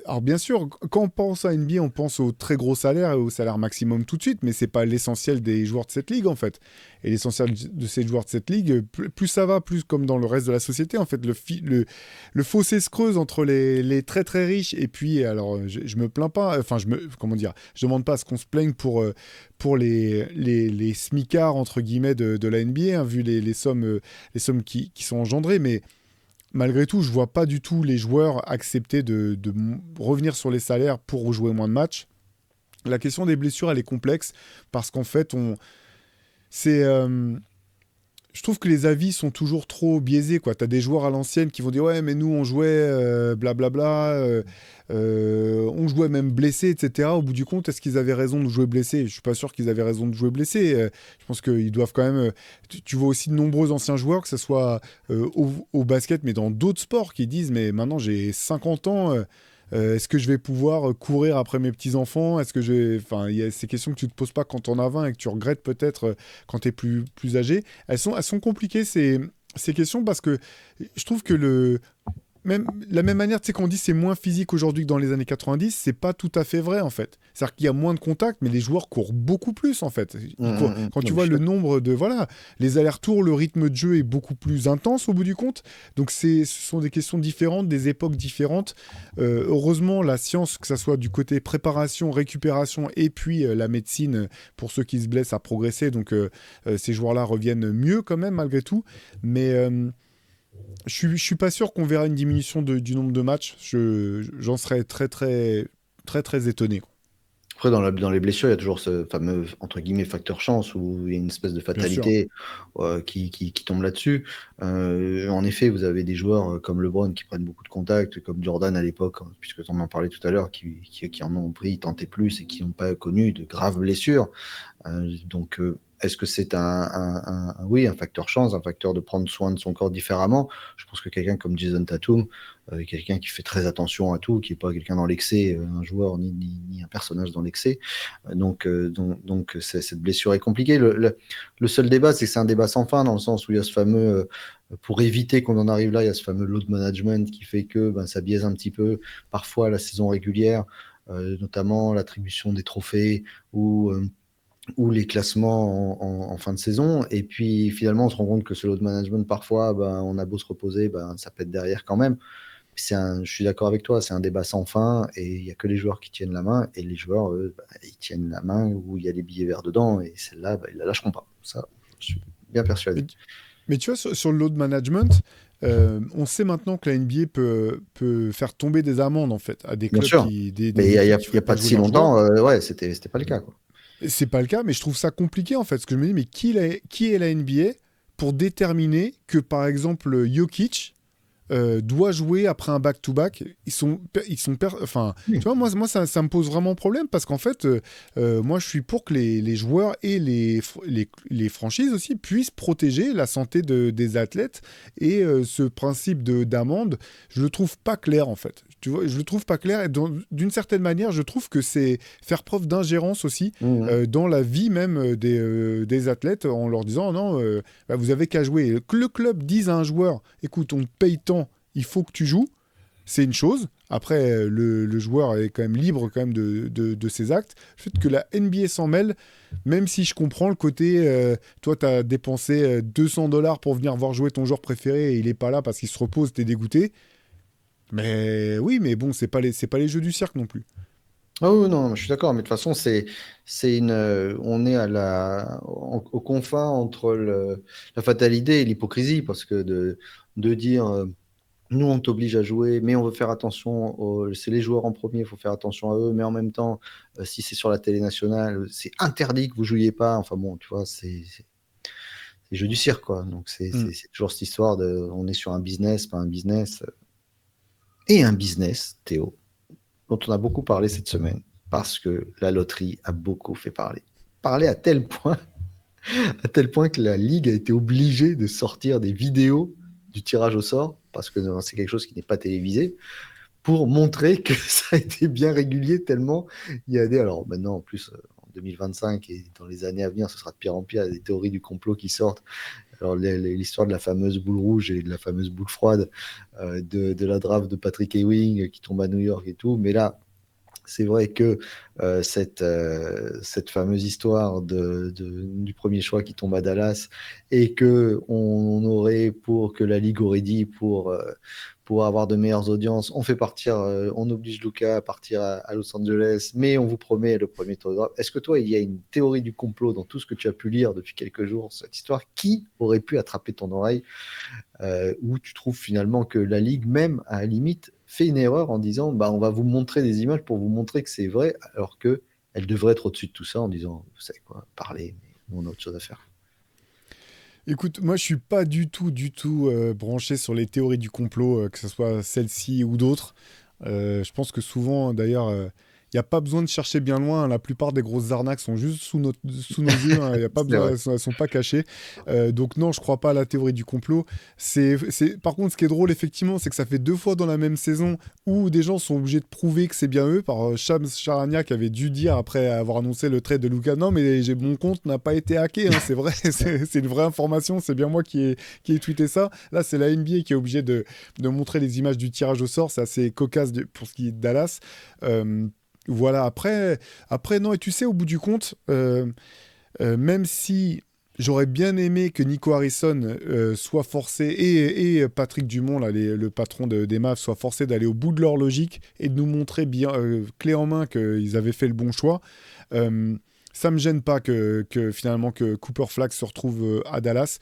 alors bien sûr, quand on pense à NBA, on pense aux très gros salaires et au salaire maximum tout de suite, mais c'est pas l'essentiel des joueurs de cette ligue en fait. Et l'essentiel de ces joueurs de cette ligue, plus ça va, plus comme dans le reste de la société, en fait, le fossé se creuse entre les très très riches et puis, alors je me plains pas, enfin comment dire, je demande pas à ce qu'on se plaigne pour les smicards entre guillemets de la NBA, hein, vu les sommes qui sont engendrées, mais malgré tout, je vois pas du tout les joueurs accepter de revenir sur les salaires pour jouer moins de matchs. La question des blessures, elle est complexe parce qu'en fait, c'est, je trouve que les avis sont toujours trop biaisés, quoi. T'as des joueurs à l'ancienne qui vont dire ouais, mais nous on jouait blablabla, on jouait même blessé, etc. Au bout du compte, est-ce qu'ils avaient raison de jouer blessé? Je suis pas sûr qu'ils avaient raison de jouer blessé. Je pense qu'ils doivent quand même. Tu vois aussi de nombreux anciens joueurs, que ce soit au basket, mais dans d'autres sports, qui disent mais maintenant j'ai 50 ans. Est-ce que je vais pouvoir courir après mes petits-enfants? Est-ce que Enfin, il y a ces questions que tu te poses pas quand on as 20 et que tu regrettes peut-être quand tu es plus âgé. Elles sont compliquées, ces questions, parce que je trouve que même, la même manière, tu sais, qu'on dit c'est moins physique aujourd'hui que dans les années 90, c'est pas tout à fait vrai, en fait. C'est-à-dire qu'il y a moins de contacts, mais les joueurs courent beaucoup plus, en fait. Quand tu vois le nombre de... Voilà, les allers-retours, le rythme de jeu est beaucoup plus intense, au bout du compte. Donc, ce sont des questions différentes, des époques différentes. Heureusement, la science, que ça soit du côté préparation, récupération, et puis la médecine, pour ceux qui se blessent, a progressé. Donc, ces joueurs-là reviennent mieux, quand même, malgré tout. Mais... je suis pas sûr qu'on verra une diminution du nombre de matchs. J'en serais très, très, très, très étonné, quoi. Après, dans les blessures, il y a toujours ce fameux, entre guillemets, facteur chance, où il y a une espèce de Bien sûr. fatalité qui tombe là-dessus. En effet, vous avez des joueurs comme LeBron qui prennent beaucoup de contacts, comme Jordan à l'époque, puisque on en parlait tout à l'heure, qui en ont pris tant et plus et qui n'ont pas connu de graves blessures. Donc, est-ce que c'est oui, un facteur chance, un facteur de prendre soin de son corps différemment? Je pense que quelqu'un comme Jason Tatum, quelqu'un qui fait très attention à tout, qui n'est pas quelqu'un dans l'excès, un joueur ni un personnage dans l'excès. Donc cette blessure est compliquée. Le seul débat, c'est que c'est un débat sans fin, dans le sens où il y a ce fameux, pour éviter qu'on en arrive là, il y a ce fameux load management qui fait que ça biaise un petit peu parfois la saison régulière, notamment l'attribution des trophées ou les classements en fin de saison. Et puis finalement, on se rend compte que ce load management, parfois, on a beau se reposer, ça pète derrière quand même. Je suis d'accord avec toi, c'est un débat sans fin et il n'y a que les joueurs qui tiennent la main et les joueurs, eux, ils tiennent la main où il y a des billets verts dedans et celle-là, ils la lâcheront pas. Ça, je suis bien persuadé. Mais tu vois, sur le load management, on sait maintenant que la NBA peut faire tomber des amendes, en fait, à des Bien clubs sûr, mais il n'y a, feraient pas de jouer si leurs joueurs. longtemps, ouais, c'était pas le cas, quoi. C'est pas le cas, mais je trouve ça compliqué, en fait. Parce que je me dis, mais qui est la NBA pour déterminer que, par exemple, Jokic doit jouer après un back-to-back? Enfin, tu vois, moi ça me pose vraiment problème parce qu'en fait, moi, je suis pour que les joueurs et les franchises aussi puissent protéger la santé des athlètes et ce principe d'amende, je le trouve pas clair, en fait. Tu vois, je le trouve pas clair et d'une certaine manière, je trouve que c'est faire preuve d'ingérence aussi dans la vie même des athlètes en leur disant non, vous avez qu'à jouer. Que le club dise à un joueur, écoute, on te paye tant, il faut que tu joues, c'est une chose. Après, le joueur est quand même libre quand même de ses actes. Le fait que la NBA s'en mêle, même si je comprends le côté, toi, tu as dépensé $200 pour venir voir jouer ton joueur préféré et il est pas là parce qu'il se repose, t'es dégoûté. Mais oui, mais bon, c'est pas les jeux du cirque non plus. Ah oui, non, je suis d'accord, mais de toute façon, on est aux confins entre la fatalité et l'hypocrisie, parce que de dire, nous, on t'oblige à jouer, mais on veut faire attention, c'est les joueurs en premier, il faut faire attention à eux, mais en même temps, si c'est sur la télé nationale, c'est interdit que vous jouiez pas. Enfin bon, tu vois, c'est jeu du cirque, quoi. Donc Hmm. c'est toujours cette histoire on est sur un business, pas un business, et un business, Théo, dont on a beaucoup parlé cette semaine, parce que la loterie a beaucoup fait parler. Parler à tel point que la Ligue a été obligée de sortir des vidéos du tirage au sort, parce que c'est quelque chose qui n'est pas télévisé, pour montrer que ça a été bien régulier, tellement il y a des... Alors maintenant, en plus, en 2025 et dans les années à venir, ce sera de pire en pire, il y a des théories du complot qui sortent. Alors l'histoire de la fameuse boule rouge et de la fameuse boule froide, de la draft de Patrick Ewing qui tombe à New York et tout, mais là, c'est vrai que cette fameuse histoire du premier choix qui tombe à Dallas, et que on aurait, pour que la Ligue aurait dit, pour avoir de meilleures audiences, on fait partir, on oblige Luka à partir à Los Angeles, mais on vous promet le premier tour de draft. Est-ce que toi, il y a une théorie du complot dans tout ce que tu as pu lire depuis quelques jours, cette histoire, qui aurait pu attraper ton oreille, où tu trouves finalement que la Ligue, même à la limite, fait une erreur en disant, bah, on va vous montrer des images pour vous montrer que c'est vrai, alors que elle devrait être au-dessus de tout ça en disant, vous savez quoi, parler, mais nous, on a autre chose à faire. Écoute, moi je suis pas du tout branché sur les théories du complot, que ce soit celle-ci ou d'autres. Je pense que souvent, d'ailleurs, il n'y a pas besoin de chercher bien loin, hein. La plupart des grosses arnaques sont juste sous nos yeux, hein. Y a pas C'est besoin, vrai. elles sont pas cachées. Donc non, je crois pas à la théorie du complot. Par contre, ce qui est drôle, effectivement, c'est que ça fait 2 fois dans la même saison où des gens sont obligés de prouver que c'est bien eux, par Shams Charania qui avait dû dire après avoir annoncé le trade de Luka, non mais mon compte n'a pas été hacké, hein, c'est vrai, c'est une vraie information, c'est bien moi qui ai tweeté ça. Là, c'est la NBA qui est obligée de montrer les images du tirage au sort, c'est assez cocasse pour ce qui est de Dallas. Euh, voilà, après, non, et tu sais, au bout du compte, même si j'aurais bien aimé que Nico Harrison soit forcé, et Patrick Dumont, là, le patron des Mavs, soit forcé d'aller au bout de leur logique et de nous montrer bien, clé en main, qu'ils avaient fait le bon choix. Euh, Ça me gêne pas finalement que Cooper Flag se retrouve à Dallas.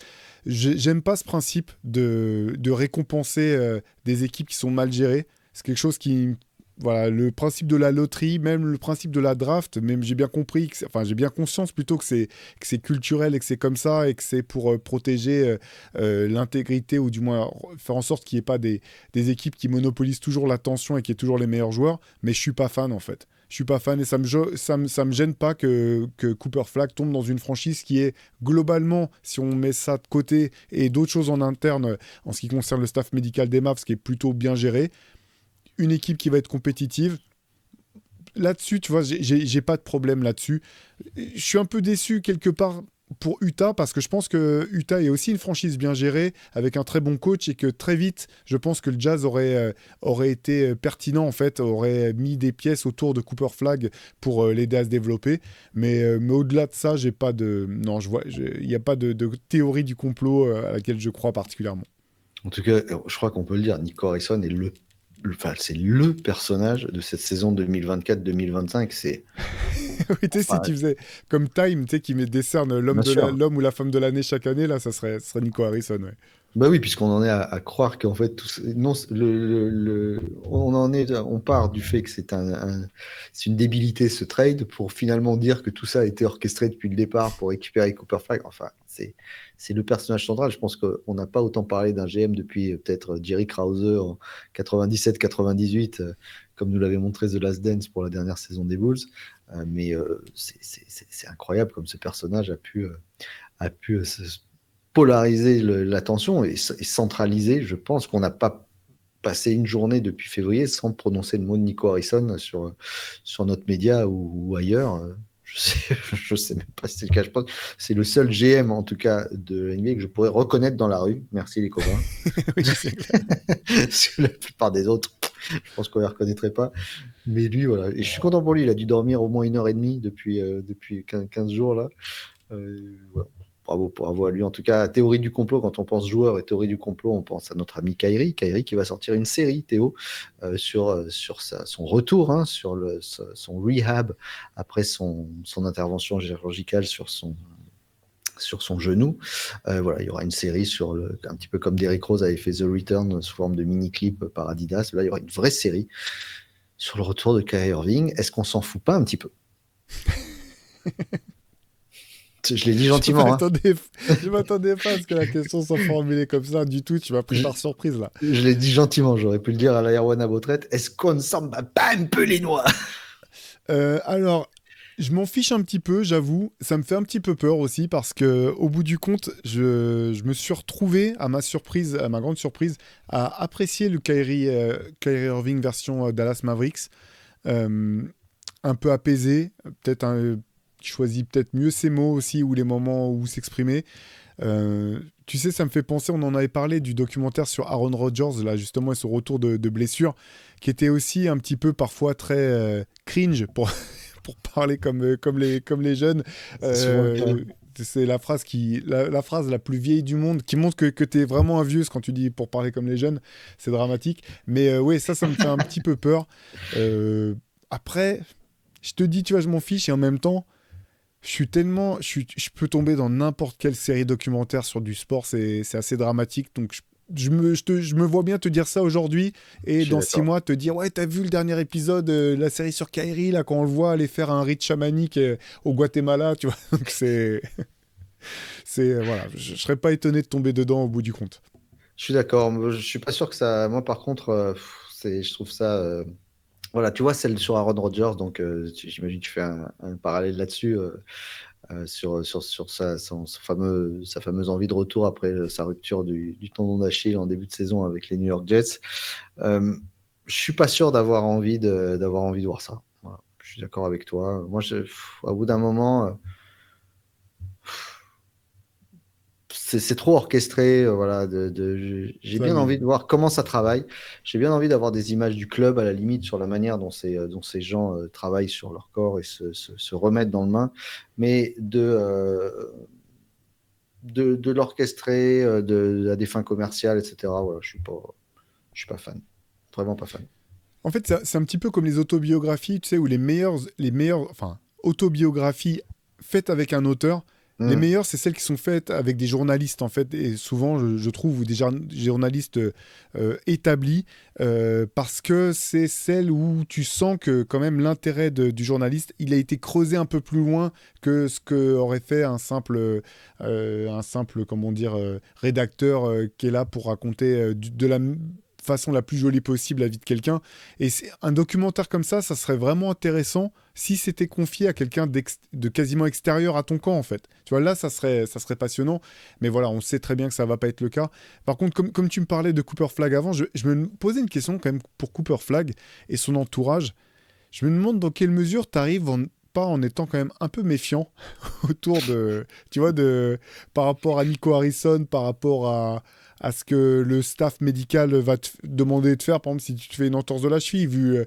J'aime pas ce principe de récompenser des équipes qui sont mal gérées. C'est quelque chose qui, voilà, le principe de la loterie, même le principe de la draft, même j'ai bien compris, enfin j'ai bien conscience plutôt que c'est culturel et que c'est comme ça et que c'est pour protéger l'intégrité, ou du moins faire en sorte qu'il n'y ait pas des équipes qui monopolisent toujours l'attention et qui aient toujours les meilleurs joueurs. Mais je suis pas fan en fait. Je suis pas fan et ça me gêne pas que Cooper Flag tombe dans une franchise qui est globalement, si on met ça de côté et d'autres choses en interne en ce qui concerne le staff médical des Mavs, qui est plutôt bien géré, une équipe qui va être compétitive. Là-dessus, tu vois, j'ai pas de problème là-dessus. Je suis un peu déçu quelque part pour Utah, parce que je pense que Utah est aussi une franchise bien gérée avec un très bon coach, et que très vite, je pense que le Jazz aurait été pertinent en fait, aurait mis des pièces autour de Cooper Flag pour l'aider à se développer. Mais au-delà de ça, j'ai pas de non, il n'y a pas de théorie du complot à laquelle je crois particulièrement. En tout cas, je crois qu'on peut le dire, Nico Harrison est enfin, c'est le personnage de cette saison 2024-2025. Oui, tu sais, si Enfin, tu faisais comme Time, tu sais, qui décerne bien sûr. l'homme ou la femme de l'année chaque année, là, ce serait Nico Harrison, ouais. Bah oui, puisqu'on en est à croire qu'en fait, non, on en est, on part du fait que c'est une débilité, ce trade, pour finalement dire que tout ça a été orchestré depuis le départ pour récupérer Cooper Flag. Enfin, c'est le personnage central. Je pense qu'on n'a pas autant parlé d'un GM depuis peut-être Jerry Krause en 97-98, comme nous l'avait montré The Last Dance pour la dernière saison des Bulls. Mais c'est incroyable comme ce personnage a pu polariser l'attention et centraliser. Je pense qu'on n'a pas passé une journée depuis février sans prononcer le mot de Nico Harrison sur notre média ou ailleurs. Je sais même pas si c'est le cas. Je pense que c'est le seul GM, en tout cas, de l'NBA que je pourrais reconnaître dans la rue. Merci les copains. Oui, c'est clair. Parce que la plupart des autres, je pense qu'on ne les reconnaîtrait pas. Mais lui, voilà. Et je suis content pour lui. Il a dû dormir au moins 1 heure et demie depuis 15 jours là. Voilà. bravo à lui. En tout cas, théorie du complot, quand on pense joueur et théorie du complot, on pense à notre ami Kyrie. Kyrie qui va sortir une série, Théo, sur son retour, hein, son rehab après son intervention chirurgicale sur son genou. Voilà, il y aura une série un petit peu comme Derrick Rose avait fait The Return sous forme de mini-clip par Adidas. Là, il y aura une vraie série sur le retour de Kyrie Irving. Est-ce qu'on s'en fout pas un petit peu? Je l'ai dit gentiment. Je m'attendais pas à ce que la question soit formulée comme ça du tout. Tu m'as pris par surprise là. Je l'ai dit gentiment. J'aurais pu le dire à la Erwan Abotrette. Est-ce qu'on ne s'en bat pas un peu les noix? Alors, je m'en fiche un petit peu, j'avoue. Ça me fait un petit peu peur aussi parce que, au bout du compte, je me suis retrouvé, à ma surprise, à ma grande surprise, à apprécier le Kyrie Irving version Dallas Mavericks. Euh, un peu apaisé, peut-être qui choisit peut-être mieux ses mots aussi ou les moments où s'exprimer. Tu sais, ça me fait penser, on en avait parlé du documentaire sur Aaron Rodgers, là justement, et son retour de blessure, qui était aussi un petit peu parfois très cringe pour parler comme les jeunes. C'est la phrase la phrase la plus vieille du monde qui montre que tu es vraiment un vieux quand tu dis pour parler comme les jeunes. C'est dramatique. Mais oui, ça me fait un petit peu peur. Après, je te dis, tu vois, je m'en fiche et en même temps, je peux tomber dans n'importe quelle série documentaire sur du sport, c'est assez dramatique. Donc, je me vois bien te dire ça aujourd'hui et dans 6 mois te dire ouais, t'as vu le dernier épisode, la série sur Kyrie, là, quand on le voit aller faire un rite chamanique au Guatemala, tu vois. Donc, voilà, je serais pas étonné de tomber dedans au bout du compte. Je suis d'accord. Je suis pas sûr que ça. Moi, par contre, je trouve ça. Voilà, tu vois, celle sur Aaron Rodgers, donc j'imagine que tu fais un parallèle là-dessus, sur sa fameuse envie de retour après sa rupture du tendon d'Achille en début de saison avec les New York Jets. Je suis pas sûr d'avoir envie de voir ça. Voilà, je suis d'accord avec toi. Moi, au bout d'un moment, c'est trop orchestré. Voilà, j'ai Ça, bien envie oui. de voir comment ça travaille. J'ai bien envie d'avoir des images du club à la limite sur la manière dont ces gens travaillent sur leur corps et se remettent dans le main. Mais de l'orchestrer à des fins commerciales, etc. Voilà, je suis pas fan. Vraiment pas fan. En fait, c'est un petit peu comme les autobiographies, tu sais, où enfin, autobiographies faites avec un auteur. Les Hmm. meilleures, c'est celles qui sont faites avec des journalistes, en fait, et souvent, je trouve, ou des journalistes établis, parce que c'est celle où tu sens que, quand même, l'intérêt du journaliste, il a été creusé un peu plus loin que ce que aurait fait un simple, comment dire, rédacteur qui est là pour raconter de la façon la plus jolie possible la vie de quelqu'un. Et c'est un documentaire comme ça serait vraiment intéressant si c'était confié à quelqu'un de quasiment extérieur à ton camp, en fait. Tu vois, là, ça serait passionnant. Mais voilà, on sait très bien que ça va pas être le cas. Par contre, comme tu me parlais de Cooper Flag avant, je me posais une question quand même pour Cooper Flag et son entourage. Je me demande dans quelle mesure tu arrives pas en étant quand même un peu méfiant autour de, tu vois, par rapport à Nico Harrison, par rapport à ce que le staff médical va te demander de faire, par exemple, si tu te fais une entorse de la cheville, vu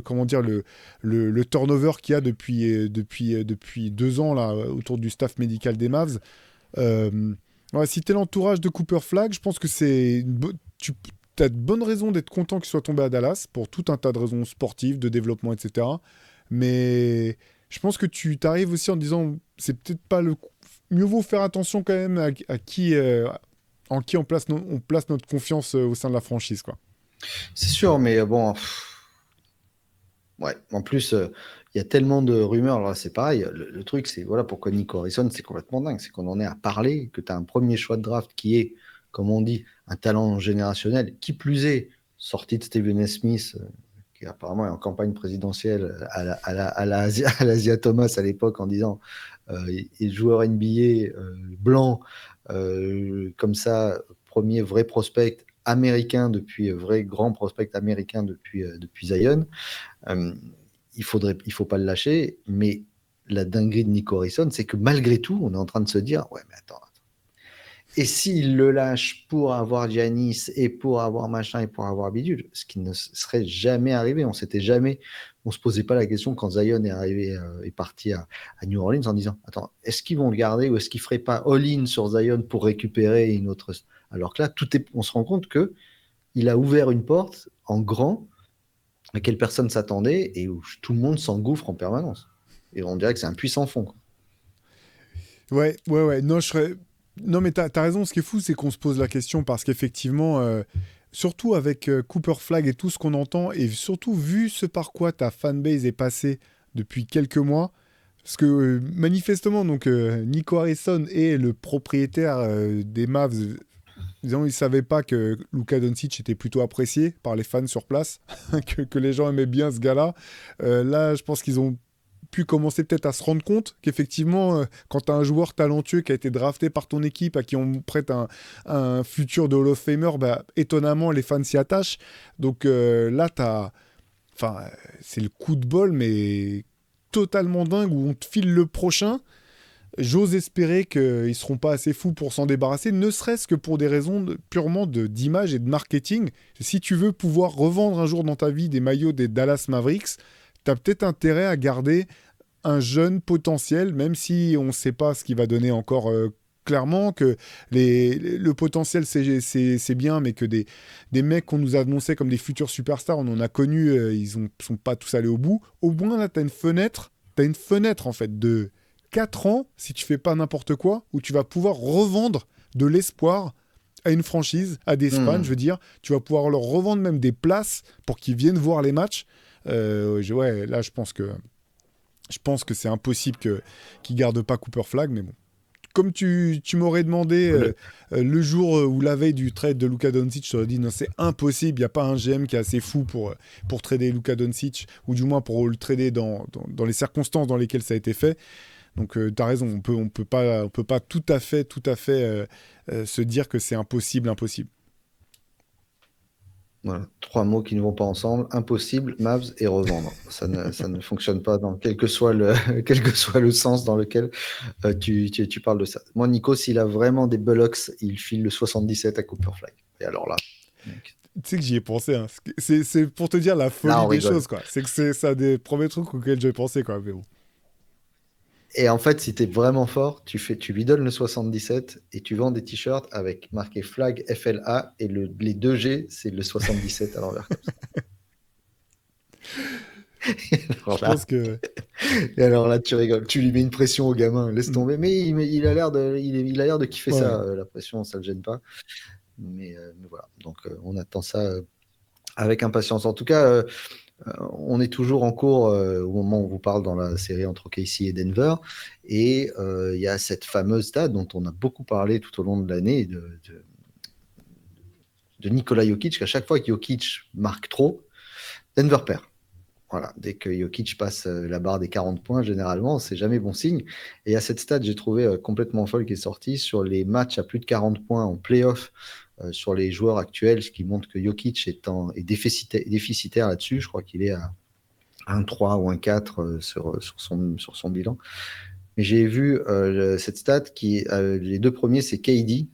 comment dire, le turnover qu'il y a depuis 2 ans là, autour du staff médical des Mavs. Ouais, si tu es l'entourage de Cooper Flag, je pense que tu as de bonnes raisons d'être content qu'il soit tombé à Dallas, pour tout un tas de raisons sportives, de développement, etc. Mais je pense que tu t'arrives aussi en disant, c'est peut-être pas mieux vaut faire attention quand même à qui, en qui on place notre confiance au sein de la franchise, quoi. C'est sûr, mais bon, ouais. En plus, il y a tellement de rumeurs. Alors là, c'est pareil. Le truc, c'est voilà pourquoi Nico Harrison, c'est complètement dingue. C'est qu'on en est à parler, que tu as un premier choix de draft qui est, comme on dit, un talent générationnel. Qui plus est, sorti de Stephen A. Smith, qui apparemment est en campagne présidentielle à l'Asia Thomas à l'époque en disant et joueur NBA blanc, comme ça, premier vrai prospect américain vrai grand prospect américain depuis Zion. Euh, il faut pas le lâcher, mais la dinguerie de Nico Harrison, c'est que malgré tout, on est en train de se dire, ouais, mais attends. Et s'il le lâche pour avoir Giannis et pour avoir machin et pour avoir bidule, ce qui ne serait jamais arrivé, on se posait pas la question quand Zion est parti à New Orleans en disant, attends, est-ce qu'ils vont le garder ou est-ce qu'ils feraient pas all-in sur Zion pour récupérer une autre. Alors que là, on se rend compte que il a ouvert une porte en grand à laquelle personne s'attendait et où tout le monde s'engouffre en permanence. Et on dirait que c'est un puissant fond, quoi. Ouais, ouais, ouais. Non, non mais t'as raison. Ce qui est fou, c'est qu'on se pose la question parce qu'effectivement, surtout avec Cooper Flag et tout ce qu'on entend, et surtout vu ce par quoi ta fanbase est passée depuis quelques mois, parce que manifestement, donc Nico Harrison est le propriétaire des Mavs. Disons, il savait pas que Luka Doncic était plutôt apprécié par les fans sur place, que les gens aimaient bien ce gars-là. Là, je pense qu'ils ont pu commencer peut-être à se rendre compte qu'effectivement, quand tu as un joueur talentueux qui a été drafté par ton équipe, à qui on prête un futur de Hall of Famer, bah, étonnamment, les fans s'y attachent. Donc là, enfin, c'est le coup de bol, mais totalement dingue, où on te file le prochain. J'ose espérer qu'ils ne seront pas assez fous pour s'en débarrasser, ne serait-ce que pour des raisons purement d'image et de marketing. Si tu veux pouvoir revendre un jour dans ta vie des maillots des Dallas Mavericks, tu as peut-être intérêt à garder un jeune potentiel, même si on ne sait pas ce qu'il va donner encore clairement, que le potentiel c'est bien, mais que des mecs qu'on nous a annoncés comme des futurs superstars, on en a connu, ils ne sont pas tous allés au bout. Au moins là, tu as une fenêtre en fait de 4 ans, si tu fais pas n'importe quoi, où tu vas pouvoir revendre de l'espoir à une franchise, à des fans, je veux dire. Tu vas pouvoir leur revendre même des places pour qu'ils viennent voir les matchs. Ouais, là, je pense que c'est impossible qu'ils ne gardent pas Cooper Flag, mais bon. Comme tu m'aurais demandé le jour ou la veille du trade de Luka Doncic, je t'aurais dit non, c'est impossible, il n'y a pas un GM qui est assez fou pour trader Luka Doncic, ou du moins pour le trader dans les circonstances dans lesquelles ça a été fait. Donc tu as raison, on peut pas tout à fait se dire que c'est impossible. Voilà, trois mots qui ne vont pas ensemble, impossible, Mavs et revendre. Ça ne fonctionne pas dans quel que soit quel que soit le sens dans lequel tu parles de ça. Moi, Nico, s'il a vraiment des Bullocks, il file le 77 à Cooper Flag. Et alors là, mec, Tu sais que j'y ai pensé, hein. C'est pour te dire la là, folie on des rigole. choses, quoi. C'est que c'est ça des premiers trucs auxquels j'ai pensé, quoi. Mais bon. Et en fait, si tu es vraiment fort, tu lui donnes le 77 et tu vends des t-shirts avec marqué flag FLA et les 2G, c'est le 77 à l'envers comme ça. Je Alors là, pense que... et alors là, tu rigoles. Tu lui mets une pression au gamin, laisse Mm. tomber. Mais il a l'air il a l'air de kiffer Ouais. ça, la pression, ça le gêne pas. Mais voilà, donc on attend ça avec impatience. En tout cas, on est toujours en cours au moment où on vous parle dans la série entre KC et Denver. Et il y a cette fameuse date dont on a beaucoup parlé tout au long de l'année de Nikola Jokic, qu'à chaque fois que Jokic marque trop, Denver perd. Voilà, dès que Jokic passe la barre des 40 points, généralement, c'est jamais bon signe. Et à cette stat, j'ai trouvé complètement folle qui est sortie sur les matchs à plus de 40 points en playoff sur les joueurs actuels, ce qui montre que Jokic est déficitaire là-dessus. Je crois qu'il est à 1,3 ou 1,4 sur son bilan. Mais j'ai vu cette stat qui, les deux premiers, c'est KD,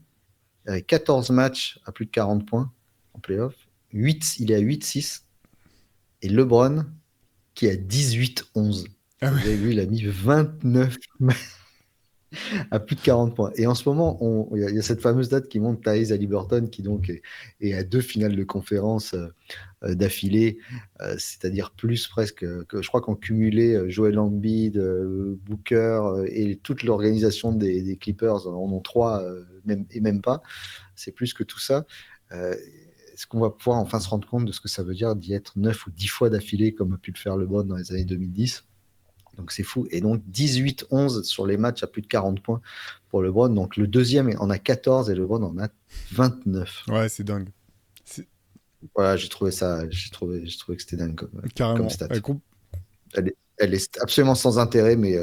avec 14 matchs à plus de 40 points en playoff. Il est à 8-6. Et LeBron, qui est à 18-11. Ah ouais. C'est-à-dire que lui, il a mis 29 à plus de 40 points. Et en ce moment, il y a cette fameuse date qui montre Tyrese Haliburton, qui donc est à 2 finales de conférence d'affilée, c'est-à-dire plus presque que je crois qu'en cumulé, Joel Embiid, Booker et toute l'organisation des Clippers en ont 3, et même pas. C'est plus que tout ça. Est-ce qu'on va pouvoir enfin se rendre compte de ce que ça veut dire d'y être 9 ou 10 fois d'affilée comme a pu le faire LeBron dans les années 2010? Donc c'est fou. Et donc 18-11 sur les matchs à plus de 40 points pour LeBron. Donc le deuxième en a 14 et LeBron en a 29. Ouais, c'est dingue. C'est... Voilà, j'ai trouvé que c'était dingue comme Carrément. stat. Elle est absolument sans intérêt, mais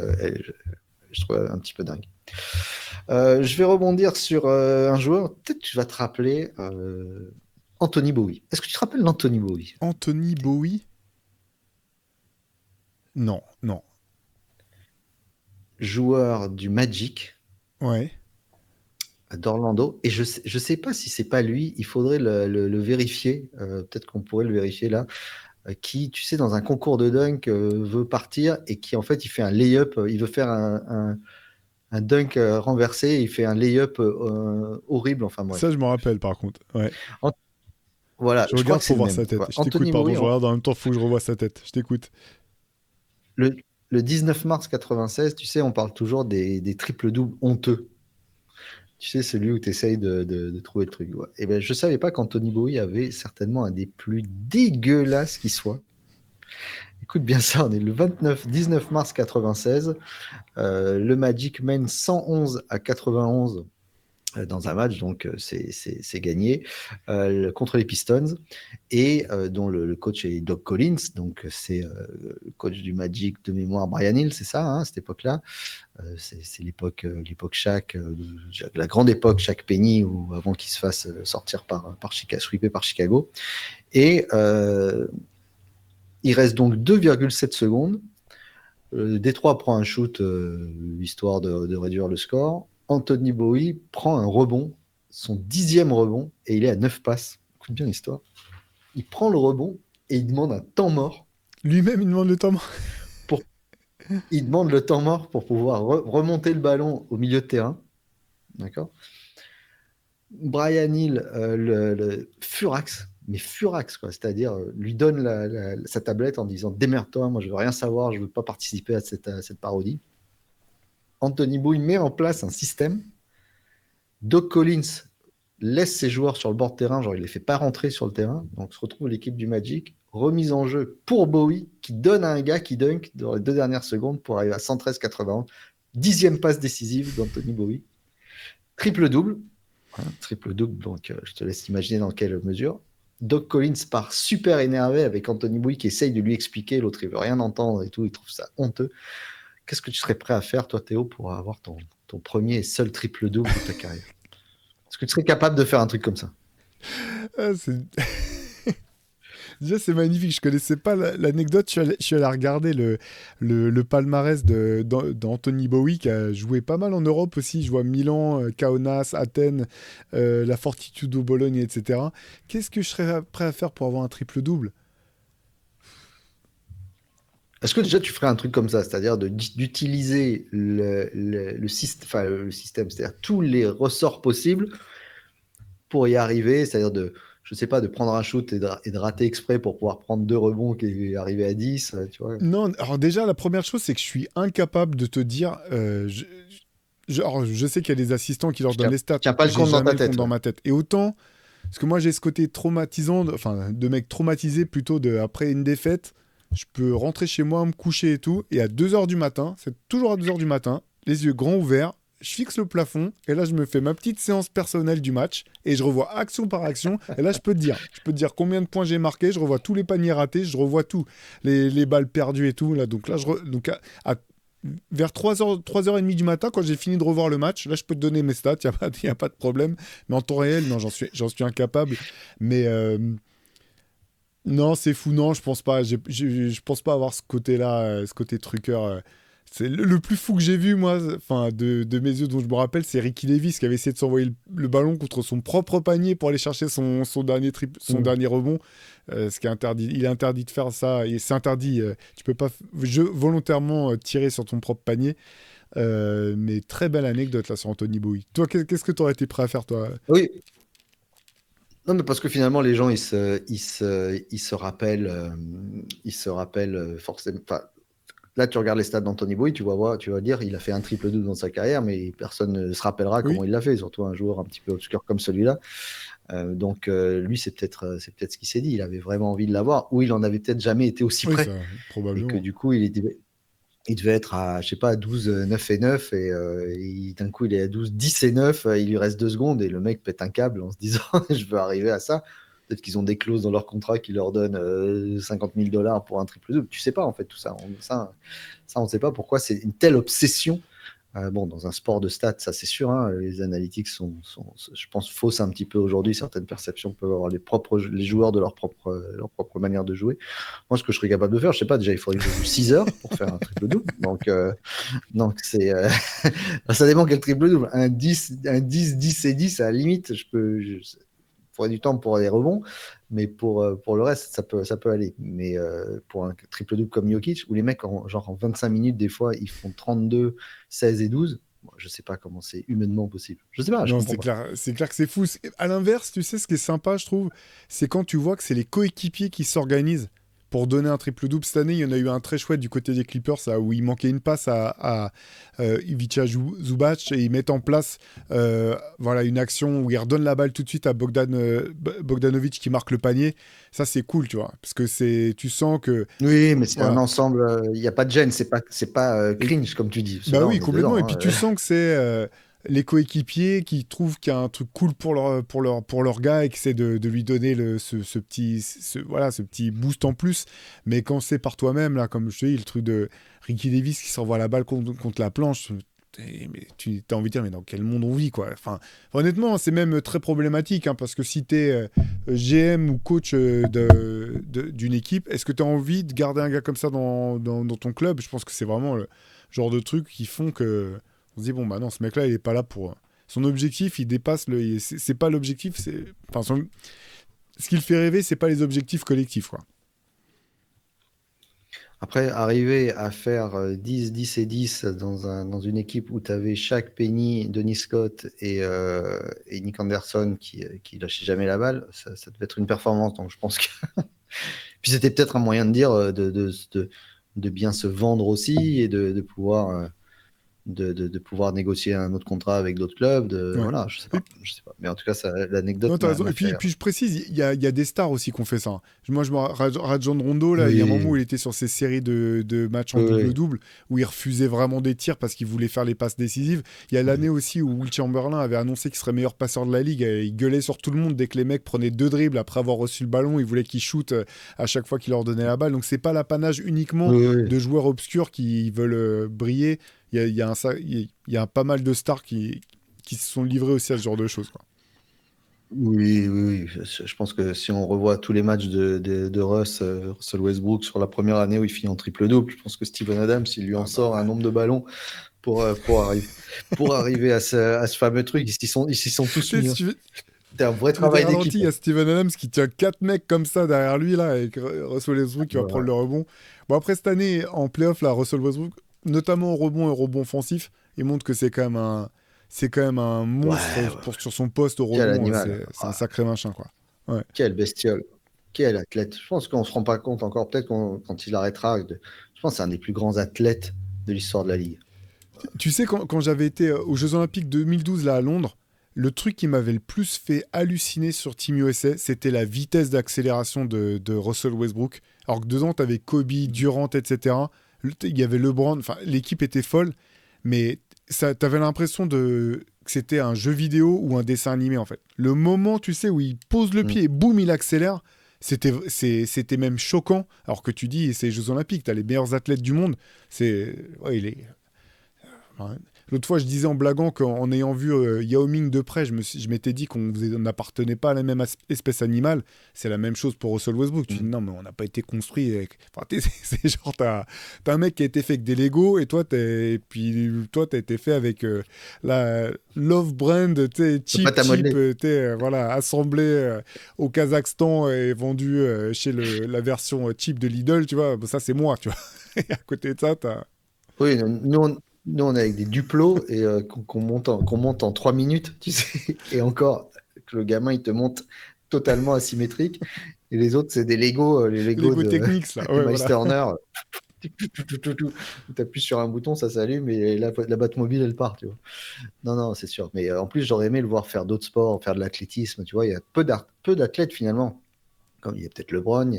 je trouve un petit peu dingue. Je vais rebondir sur un joueur. Peut-être que tu vas te rappeler Anthony Bowie. Est-ce que tu te rappelles d'Anthony Bowie? Anthony Bowie? Non, non. Joueur du Magic, Ouais. d'Orlando. Et je sais pas si c'est pas lui, il faudrait le vérifier. Peut-être qu'on pourrait le vérifier là. Qui, tu sais, dans un concours de dunk, veut partir et qui, en fait, il fait un lay-up. Il veut faire un dunk renversé. Il fait un lay-up horrible. Enfin, Ça, bref. je m'en rappelle par contre. Ouais. En- voilà, Je je crois regarde que c'est pour le voir même. sa Tu tête. vois. Je t'écoute, Anthony pardon, Bowie, je regarde en même temps, faut que je revoie sa tête. Je t'écoute. le, le 19 mars 96, tu sais, on parle toujours des triples-doubles honteux. Tu sais, celui où tu essayes de trouver le truc. Ouais. Et ben, je savais pas qu'Anthony Bowie avait certainement un des plus dégueulasses qui soit. Écoute bien ça, on est le 19 mars 96. Le Magic mène 111-91 dans un match, donc c'est gagné contre les Pistons, et dont le coach est Doc Collins, donc c'est le coach du Magic de mémoire, Brian Hill, c'est ça, hein, à cette époque-là. C'est l'époque Shaq, la grande époque Shaq Penny, ou avant qu'il se fasse sortir par Chicago, sweeper par Chicago. Et il reste donc 2,7 secondes. Détroit prend un shoot histoire de réduire le score. Anthony Bowie prend un rebond, son 10e rebond, et il est à 9 passes. Écoute bien l'histoire. Il prend le rebond et il demande un temps mort. Lui-même, il demande le temps. Pour... Il demande le temps mort pour pouvoir remonter le ballon au milieu de terrain. D'accord. Brian Hill, le furax, mais furax, quoi. C'est-à-dire, lui donne sa tablette en disant démerde-toi, moi je veux rien savoir, je veux pas participer à cette parodie. Anthony Bowie met en place un système. Doc Collins laisse ses joueurs sur le bord de terrain, genre il les fait pas rentrer sur le terrain. Donc se retrouve l'équipe du Magic, remise en jeu pour Bowie, qui donne à un gars qui dunk dans les 2 dernières secondes pour arriver à 113-91. 10e passe décisive d'Anthony Bowie. Triple-double. Hein, triple-double, donc je te laisse imaginer dans quelle mesure. Doc Collins part super énervé avec Anthony Bowie qui essaye de lui expliquer, l'autre il veut rien entendre et tout, il trouve ça honteux. Qu'est-ce que tu serais prêt à faire, toi, Théo, pour avoir ton premier et seul triple-double de ta carrière? Est-ce que tu serais capable de faire un truc comme ça? Ah, déjà, c'est magnifique. Je connaissais pas l'anecdote. Je suis allé regarder le palmarès d'Anthony Bowie, qui a joué pas mal en Europe aussi. Je vois Milan, Kaunas, Athènes, la Fortitudo Bologne, etc. Qu'est-ce que je serais prêt à faire pour avoir un triple-double? Est-ce que déjà tu ferais un truc comme ça, c'est-à-dire d'utiliser le système, c'est-à-dire tous les ressorts possibles pour y arriver, c'est-à-dire je sais pas, de prendre un shoot et de rater exprès pour pouvoir prendre 2 rebonds et arriver à 10, tu vois. Non, alors déjà, la première chose, c'est que je suis incapable de te dire. Alors, je sais qu'il y a des assistants qui leur Tu donnent tiens, les stats. tiens pas le J'ai compte dans jamais ta le compte tête, dans ouais. ma tête. Et autant, parce que moi, j'ai ce côté traumatisant, enfin, de mec traumatisé plutôt après une défaite. Je peux rentrer chez moi, me coucher et tout. Et à 2 h du matin, c'est toujours à 2 h du matin, les yeux grands ouverts, je fixe le plafond. Et là, je me fais ma petite séance personnelle du match. Et je revois action par action. Et là, je peux te dire. Je peux te dire combien de points j'ai marqué. Je revois tous les paniers ratés. Je revois tout. Les balles perdues et tout. Là, donc là, donc vers 3h, 3h30 du matin, quand j'ai fini de revoir le match, là, je peux te donner mes stats. Il n'y a pas de problème. Mais en temps réel, non, j'en suis incapable. Mais. Non, c'est fou. Non, je pense pas. Je pense pas avoir ce côté-là, ce côté truqueur. C'est le plus fou que j'ai vu, moi, enfin, de mes yeux, dont je me rappelle, c'est Ricky Davis qui avait essayé de s'envoyer le ballon contre son propre panier pour aller chercher son dernier son Mm. dernier rebond. Ce qui est interdit. Il est interdit de faire ça. Et c'est interdit. Tu peux pas volontairement tirer sur ton propre panier. Mais très belle anecdote là sur Anthony Bowie. Toi, qu'est-ce que tu aurais été prêt à faire, toi? Oui, non, mais parce que finalement, les gens, ils se rappellent forcément. Enfin, là, tu regardes les stats d'Anthony Bowie, tu vas dire, il a fait un triple-double dans sa carrière, mais personne ne se rappellera Oui. comment il l'a fait, surtout un joueur un petit peu obscur comme celui-là. Donc, lui, c'est peut-être ce qu'il s'est dit. Il avait vraiment envie de l'avoir, ou il en avait peut-être jamais été aussi Oui, près. ça, Et que probablement. du coup, il devait être à, je sais pas, 12, 9 et 9, et d'un coup, il est à 12, 10 et 9, il lui reste 2 secondes, et le mec pète un câble en se disant, je veux arriver à ça. Peut-être qu'ils ont des clauses dans leur contrat qui leur donnent 50 000 $ pour un triple double. Tu sais pas, en fait, tout ça. Ça, on ne sait pas pourquoi c'est une telle obsession Bon, dans un sport de stats, ça c'est sûr, hein, les analytics je pense, faussent un petit peu aujourd'hui. Certaines perceptions peuvent avoir les joueurs de leur propre manière de jouer. Moi, ce que je serais capable de faire, je sais pas, déjà, il faudrait que je joue 6 heures pour faire un triple-double. Donc c'est, ça dépend quel triple-double. Un 10 et 10, à la limite, il faudrait du temps pour les rebonds, mais pour le reste, ça peut aller. Mais pour un triple-double comme Jokic, où les mecs, genre en 25 minutes, des fois, ils font 32, 16 et 12, bon, je sais pas comment c'est humainement possible. Je sais pas, je Non, comprends pas. c'est clair que c'est fou. À l'inverse, tu sais, ce qui est sympa, je trouve, c'est quand tu vois que c'est les coéquipiers qui s'organisent pour donner un triple-double. Cette année, il y en a eu un très chouette du côté des Clippers, là, où il manquait une passe à Ivica Zubac et ils mettent en place voilà, une action où ils redonnent la balle tout de suite à Bogdanovic qui marque le panier. Ça, c'est cool, tu vois, parce que tu sens que, Oui, mais c'est un voilà. ensemble, il n'y a pas de gêne, c'est pas cringe, comme tu dis. Parce que Bah là, oui, on est complètement. dedans, Et hein. puis tu sens que c'est les coéquipiers qui trouvent qu'il y a un truc cool pour leur gars et qui essaient de lui donner voilà, ce petit boost en plus. Mais quand c'est par toi-même, là, comme je te dis, le truc de Ricky Davis qui s'envoie la balle contre la planche, mais tu as envie de dire, mais dans quel monde on vit, quoi. Enfin, honnêtement, c'est même très problématique, hein, parce que si tu es GM ou coach d'une équipe, est-ce que tu as envie de garder un gars comme ça dans ton club? Je pense que c'est vraiment genre de trucs qui font que on se dit bon bah non, ce mec-là il est pas là pour son objectif, il dépasse c'est pas l'objectif, ce qui le fait rêver, c'est pas les objectifs collectifs, quoi. Après, arriver à faire 10, 10 et 10 dans une équipe où tu avais Shaq Penny, Denis Scott et Nick Anderson qui lâchaient jamais la balle, ça devait être une performance. Donc je pense que. Puis c'était peut-être un moyen de dire de bien se vendre aussi et de pouvoir. De pouvoir négocier un autre contrat avec d'autres clubs. Ouais. Voilà, Et je sais pas. Mais en tout cas, non, l'anecdote t'as raison. m'a Et fait. puis je précise, il y a des stars aussi qui ont fait ça, hein. Moi, Rajon Rondo, là, il y a un moment où Oui, il était sur ces séries de matchs en oui, oui. double-double, où il refusait vraiment des tirs parce qu'il voulait faire les passes décisives. Il y a l'année aussi où Will Chamberlain avait annoncé qu'il serait meilleur passeur de la ligue. Et il gueulait sur tout le monde dès que les mecs prenaient 2 dribbles après avoir reçu le ballon. Il voulait qu'ils shootent à chaque fois qu'il leur donnait la balle. Donc, c'est pas l'apanage uniquement Oui, oui. de joueurs obscurs qui veulent briller. Il y a pas mal de stars qui se sont livrés aussi à ce genre de choses, quoi. Oui, oui, oui. Je pense que si on revoit tous les matchs de Russell Westbrook sur la première année où il finit en triple-double, je pense que Steven Adams, il lui en Ah bah sort un nombre de ballons pour arriver à ce fameux truc. Ils s'y sont tous tu sais, mis, si hein. tu veux, C'était un vrai tu veux des travail ralentis, d'équipe, il y hein. a Steven Adams qui tient 4 mecs comme ça derrière lui, là, et Russell Westbrook qui va prendre Voilà. le rebond. Bon, après, cette année, en playoff, là, Russell Westbrook, notamment au rebond et au rebond offensif, il montre que c'est quand même un Ouais, monstre ouais, ouais. sur son poste au Quel rebond. animal. C'est un Ah, sacré machin, quoi. Ouais. quelle bestiole. Quel athlète. Je pense qu'on ne se rend pas compte encore, peut-être quand il arrêtera. Je pense que c'est un des plus grands athlètes de l'histoire de la Ligue. Tu sais, quand j'avais été aux Jeux Olympiques 2012, là, à Londres, le truc qui m'avait le plus fait halluciner sur Team USA, c'était la vitesse d'accélération de Russell Westbrook. Alors que dedans, tu avais Kobe, Durant, etc. Il y avait LeBron, enfin, l'équipe était folle, mais tu avais l'impression que c'était un jeu vidéo ou un dessin animé, en fait. Le moment, tu sais, où il pose le Mm. pied et boum, il accélère, c'était même choquant. Alors que tu dis, c'est les Jeux Olympiques, tu as les meilleurs athlètes du monde. Ouais, ouais. L'autre fois, je disais en blaguant qu'en ayant vu Yao Ming de près, je m'étais dit on n'appartenait pas à la même espèce animale. C'est la même chose pour Russell Westbrook. Tu dis Mm. non, mais on n'a pas été construit avec. Enfin, c'est genre, t'as un mec qui a été fait avec des Lego et toi, t'as été fait avec la Love Brand, tu sais, C'est pas ta cheap, modelé. voilà, assemblé au Kazakhstan et vendu chez la version cheap de Lidl, tu vois. Bon, ça, c'est moi, tu vois. Et à côté de ça, t'as. Oui, nous, on est avec des duplos et qu'on monte en 3 minutes, tu sais. Et encore, que le gamin, il te monte totalement asymétrique. Et les autres, c'est des Lego, les Lego Lego Technics, là. de Ouais, Miles voilà. Turner. Tu appuies sur un bouton, ça s'allume et la Batmobile, elle part, tu vois. Non, non, c'est sûr. Mais en plus, j'aurais aimé le voir faire d'autres sports, faire de l'athlétisme, tu vois. Il y a peu d'athlètes, finalement. Comme il y a peut-être LeBron,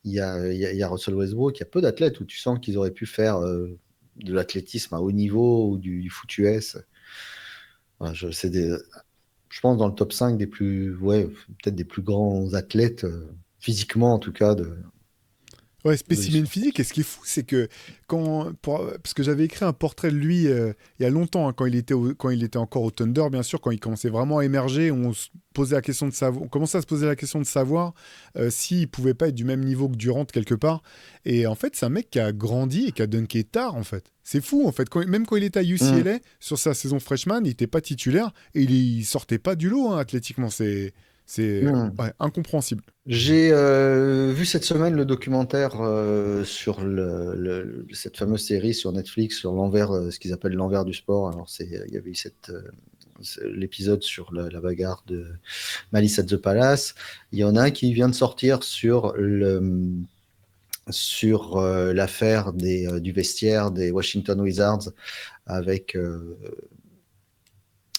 il y a Russell Westbrook, il y a peu d'athlètes où tu sens qu'ils auraient pu faire de l'athlétisme à haut niveau ou du foot US. Voilà, je pense dans le top 5 des plus, ouais, peut-être des plus grands athlètes, physiquement en tout cas. Ouais, de spécimen l'histoire. physique. Et ce qui est fou, c'est que parce que j'avais écrit un portrait de lui il y a longtemps, hein, quand il était encore au Thunder, bien sûr, quand il commençait vraiment à émerger, on commençait à se poser la question de savoir s'il pouvait pas être du même niveau que Durant quelque part. Et en fait, c'est un mec qui a grandi et qui a dunké tard, en fait. C'est fou, en fait. Même quand il était à Hum. UCLA, sur sa saison freshman, il n'était pas titulaire et il sortait pas du lot, hein, athlétiquement. C'est Hum. ouais, incompréhensible. J'ai vu cette semaine le documentaire sur cette fameuse série sur Netflix sur l'envers, ce qu'ils appellent l'envers du sport. Alors il y avait eu l'épisode sur la bagarre de Malice at the Palace. Il y en a un qui vient de sortir sur l'affaire du vestiaire des Washington Wizards avec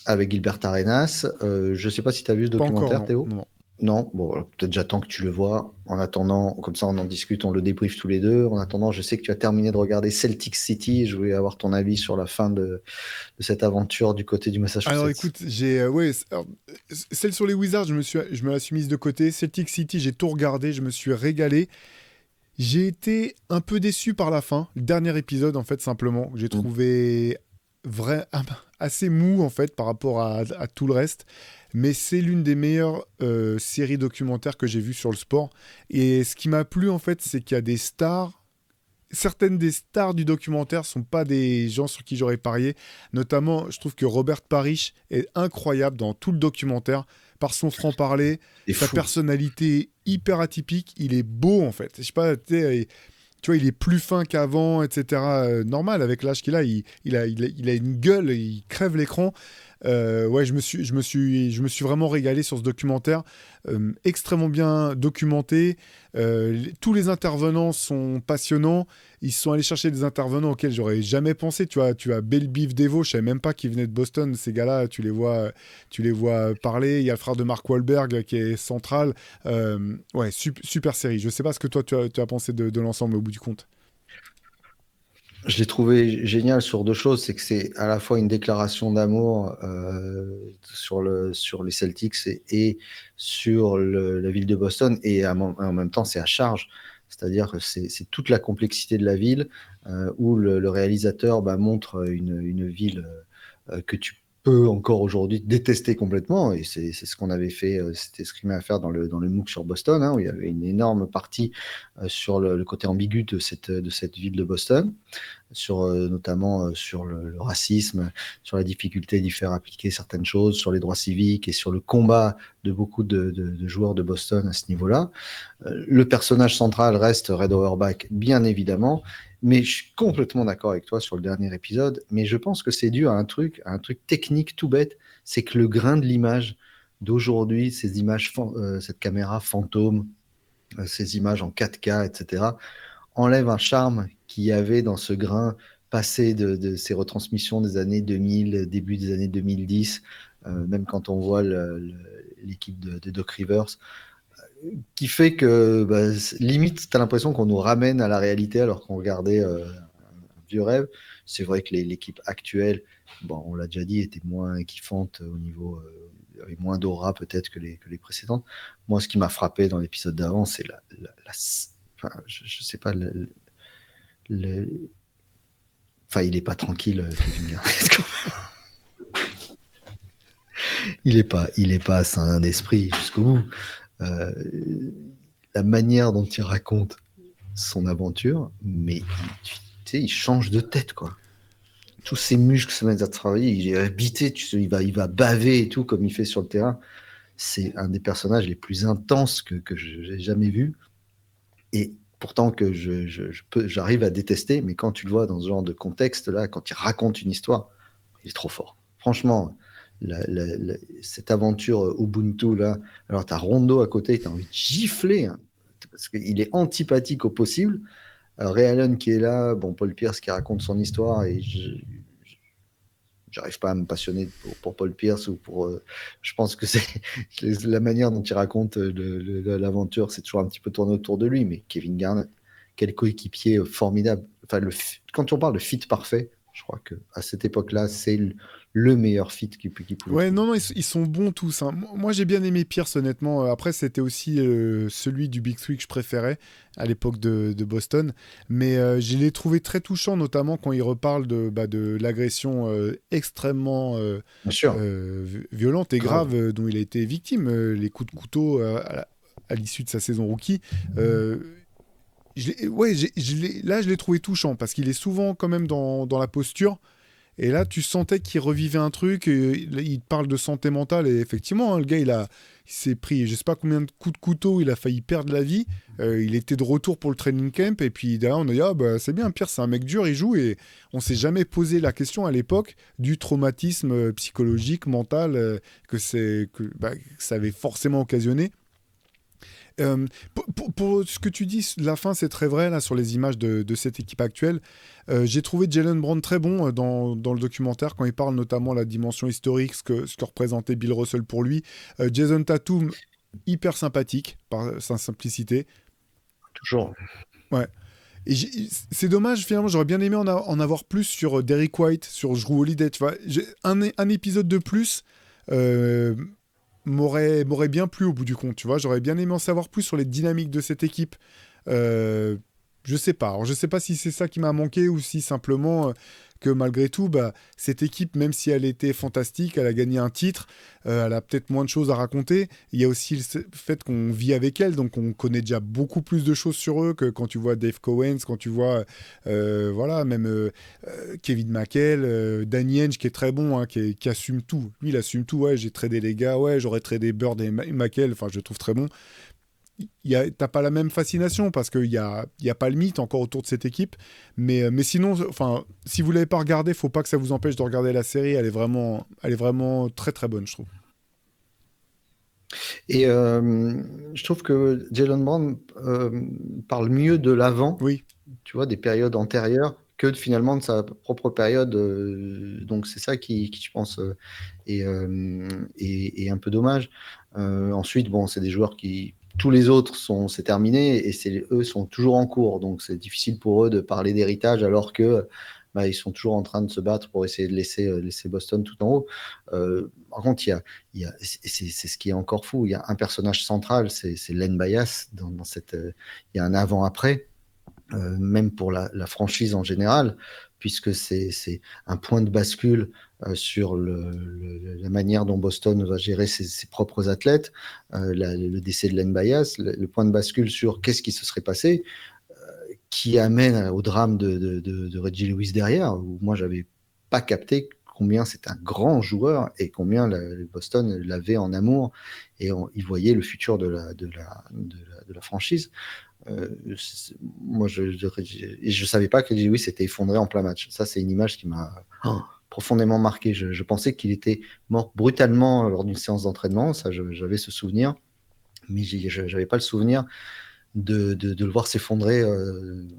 avec Gilbert Arenas. Je ne sais pas si tu as vu ce Pas encore, documentaire, non. Théo. Non, non. Non, bon, alors peut-être j'attends que tu le vois. En attendant, comme ça on en discute, on le débriefe tous les deux. En attendant, je sais que tu as terminé de regarder Celtic City. Je voulais avoir ton avis sur la fin de cette aventure du côté du Alors Massachusetts. écoute, celle sur les Wizards, je me la suis mise de côté. Celtic City, j'ai tout regardé, je me suis régalé. J'ai été un peu déçu par la fin, le dernier épisode en fait simplement. J'ai Mm. trouvé assez mou en fait par rapport à tout le reste. Mais c'est l'une des meilleures séries documentaires que j'ai vues sur le sport. Et ce qui m'a plu en fait, c'est qu'il y a des stars. Certaines des stars du documentaire sont pas des gens sur qui j'aurais parié. Notamment, je trouve que Robert Parrish est incroyable dans tout le documentaire par son franc-parler, C'est sa fou. personnalité hyper atypique. Il est beau en fait. Je sais pas, tu vois, il est plus fin qu'avant, etc. Normal avec l'âge qu'il a, il a une gueule, il crève l'écran. Ouais, je me suis vraiment régalé sur ce documentaire, extrêmement bien documenté. Tous les intervenants sont passionnants. Ils sont allés chercher des intervenants auxquels j'aurais jamais pensé. Tu as Bell Beef Devo, je savais même pas qu'ils venaient de Boston. Ces gars-là, tu les vois parler. Il y a le frère de Mark Wahlberg qui est central. Ouais, super série. Je sais pas ce que toi tu as pensé de l'ensemble au bout du compte. Je l'ai trouvé génial sur deux choses. C'est que c'est à la fois une déclaration d'amour sur les Celtics et sur la ville de Boston. Et en même temps, c'est à charge. C'est-à-dire que c'est toute la complexité de la ville où le réalisateur montre une ville que tu peux encore aujourd'hui détester complètement. Et c'est ce qu'on avait fait, c'était ce qu'il m'a à faire dans le MOOC sur Boston, hein, où il y avait une énorme partie sur le côté ambigu de cette ville de Boston notamment sur le racisme, sur la difficulté d'y faire appliquer certaines choses, sur les droits civiques et sur le combat de beaucoup de joueurs de Boston à ce niveau-là. Le personnage central reste Red Auerbach, bien évidemment, mais je suis complètement d'accord avec toi sur le dernier épisode, mais je pense que c'est dû à un truc technique tout bête, c'est que le grain de l'image d'aujourd'hui, ces images, cette caméra fantôme, ces images en 4K, etc., enlève un charme qu'il y avait dans ce grain passé de ces retransmissions des années 2000, début des années 2010, même quand on voit l'équipe de Doc Rivers, qui fait que limite, tu as l'impression qu'on nous ramène à la réalité alors qu'on regardait un vieux rêve. C'est vrai que l'équipe actuelle, bon, on l'a déjà dit, était moins kiffante au niveau, avec moins d'aura peut-être que les précédentes. Moi, ce qui m'a frappé dans l'épisode d'avant, c'est enfin, je sais pas, le- enfin, il est pas tranquille, Kevin Garnett. Il est pas sain d'esprit jusqu'au bout. Euh, la manière dont il raconte son aventure, mais tu sais, il change de tête, quoi. Tous ses muscles se mettent à travailler, il est habité, tu sais, il va baver et tout, comme il fait sur le terrain. C'est un des personnages les plus intenses que j'ai jamais vu. Et pourtant que j'arrive à détester, mais quand tu le vois dans ce genre de contexte-là, quand il raconte une histoire, il est trop fort. Franchement, cette aventure Ubuntu, là, alors tu as Rondo à côté, tu as envie de gifler, hein, parce qu'il est antipathique au possible. Ray Allen qui est là, bon, Paul Pierce qui raconte son histoire, et j'arrive pas à me passionner pour Paul Pierce ou pour. Je pense que c'est la manière dont il raconte l'aventure, c'est toujours un petit peu tourné autour de lui. Mais Kevin Garnett, quel coéquipier formidable. Enfin, quand on parle de fit parfait, je crois que à cette époque-là, c'est le meilleur fit qu'il pouvait Ouais, trouver. non, non, ils sont bons tous, hein. Moi, j'ai bien aimé Pierce, honnêtement. Après, c'était aussi celui du Big Three que je préférais à l'époque de Boston. Mais je l'ai trouvé très touchant, notamment quand il reparle de l'agression extrêmement Bien sûr, violente et grave. grave dont il a été victime, les coups de couteau à l'issue de sa saison rookie. Euh, ouais, là, je l'ai trouvé touchant parce qu'il est souvent quand même dans la posture. Et là, tu sentais qu'il revivait un truc. Il parle de santé mentale. Et effectivement, hein, le gars, il s'est pris je sais pas combien de coups de couteau. Il a failli perdre la vie. Il était de retour pour le training camp. Et puis derrière, on a dit ah, bah, c'est bien, Pierre, c'est un mec dur, il joue. Et on s'est jamais posé la question à l'époque du traumatisme psychologique, mental que ça avait forcément occasionné. Pour ce que tu dis, la fin, c'est très vrai là sur les images de cette équipe actuelle. J'ai trouvé Jalen Brown très bon dans le documentaire quand il parle notamment de la dimension historique, ce que représentait Bill Russell pour lui. Jason Tatum, hyper sympathique par sa simplicité. Toujours. Ouais. Et c'est dommage, finalement, j'aurais bien aimé en avoir plus sur Derrick White, sur Jrue Holiday. Tu vois. Un épisode de plus. euh, m'aurait bien plu au bout du compte, tu vois. J'aurais bien aimé en savoir plus sur les dynamiques de cette équipe. Euh, je sais pas. Alors, je sais pas si c'est ça qui m'a manqué ou si simplement que malgré tout, cette équipe, même si elle était fantastique, elle a gagné un titre, elle a peut-être moins de choses à raconter. Il y a aussi le fait qu'on vit avec elle, donc on connaît déjà beaucoup plus de choses sur eux que quand tu vois Dave Cowens, quand tu vois, voilà, même Kevin McHale, Danny Ainge qui est très bon, hein, qui assume tout. Lui, il assume tout. Ouais, j'ai tradé les gars, ouais, j'aurais tradé Bird et McHale, enfin, je le trouve très bon. T'as pas la même fascination parce qu'il y a pas le mythe encore autour de cette équipe. Mais sinon, enfin, si vous l'avez pas regardé, faut pas que ça vous empêche de regarder la série. Elle est vraiment très très bonne, je trouve. Et je trouve que Jalen Brown parle mieux de l'avant, Oui, tu vois, des périodes antérieures, que finalement de sa propre période. Donc c'est ça qui, je pense, est un peu dommage. Ensuite, bon, c'est des joueurs qui, tous les autres c'est terminé et eux sont toujours en cours. Donc c'est difficile pour eux de parler d'héritage alors que ils sont toujours en train de se battre pour essayer de laisser Boston tout en haut. Par contre, c'est ce qui est encore fou. Il y a un personnage central, c'est Len Bias dans cette. Il y a un avant-après même pour la franchise en général, puisque c'est un point de bascule sur la manière dont Boston va gérer ses propres athlètes, le décès de Len Bias, le point de bascule sur qu'est-ce qui se serait passé, qui amène au drame de Reggie Lewis derrière, où moi j'avais pas capté combien c'est un grand joueur et combien Boston l'avait en amour et il voyait le futur de la franchise. Moi, je savais pas que Lewis s'était effondré en plein match. Ça, c'est une image qui m'a profondément marqué. Je pensais qu'il était mort brutalement lors d'une séance d'entraînement. Ça, j'avais ce souvenir, mais je n'avais pas le souvenir de le voir s'effondrer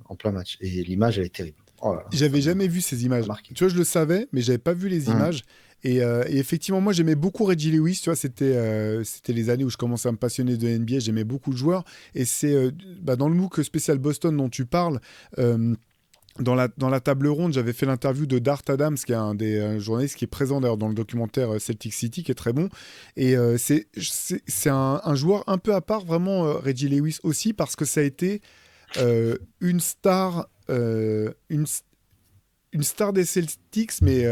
en plein match. Et l'image, elle est terrible. Oh là là, j'avais jamais vu ces ça m'a images. marqué. Tu vois, je le savais, mais j'avais pas vu les Hum. images. Et effectivement, moi, j'aimais beaucoup Reggie Lewis. Tu vois, c'était les années où je commençais à me passionner de NBA. J'aimais beaucoup de joueurs. Et c'est dans le MOOC spécial Boston dont tu parles. Dans la table ronde, j'avais fait l'interview de Dart Adams, qui est un des journalistes qui est présent d'ailleurs dans le documentaire Celtic City, qui est très bon. Et c'est un joueur un peu à part, vraiment, Reggie Lewis aussi, parce que ça a été une star, une star des Celtics, mais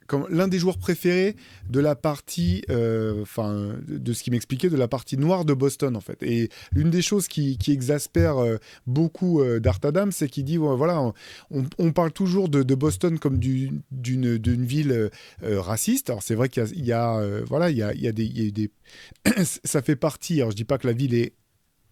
comme l'un des joueurs préférés de la partie, enfin, de ce qu'il m'expliquait, de la partie noire de Boston, en fait. Et l'une des choses qui exaspère beaucoup Dart Adams, c'est qu'il dit, voilà, on parle toujours de Boston comme d'une ville raciste. Alors c'est vrai qu'il y a, voilà, il y a des ça fait partie. Alors je dis pas que la ville est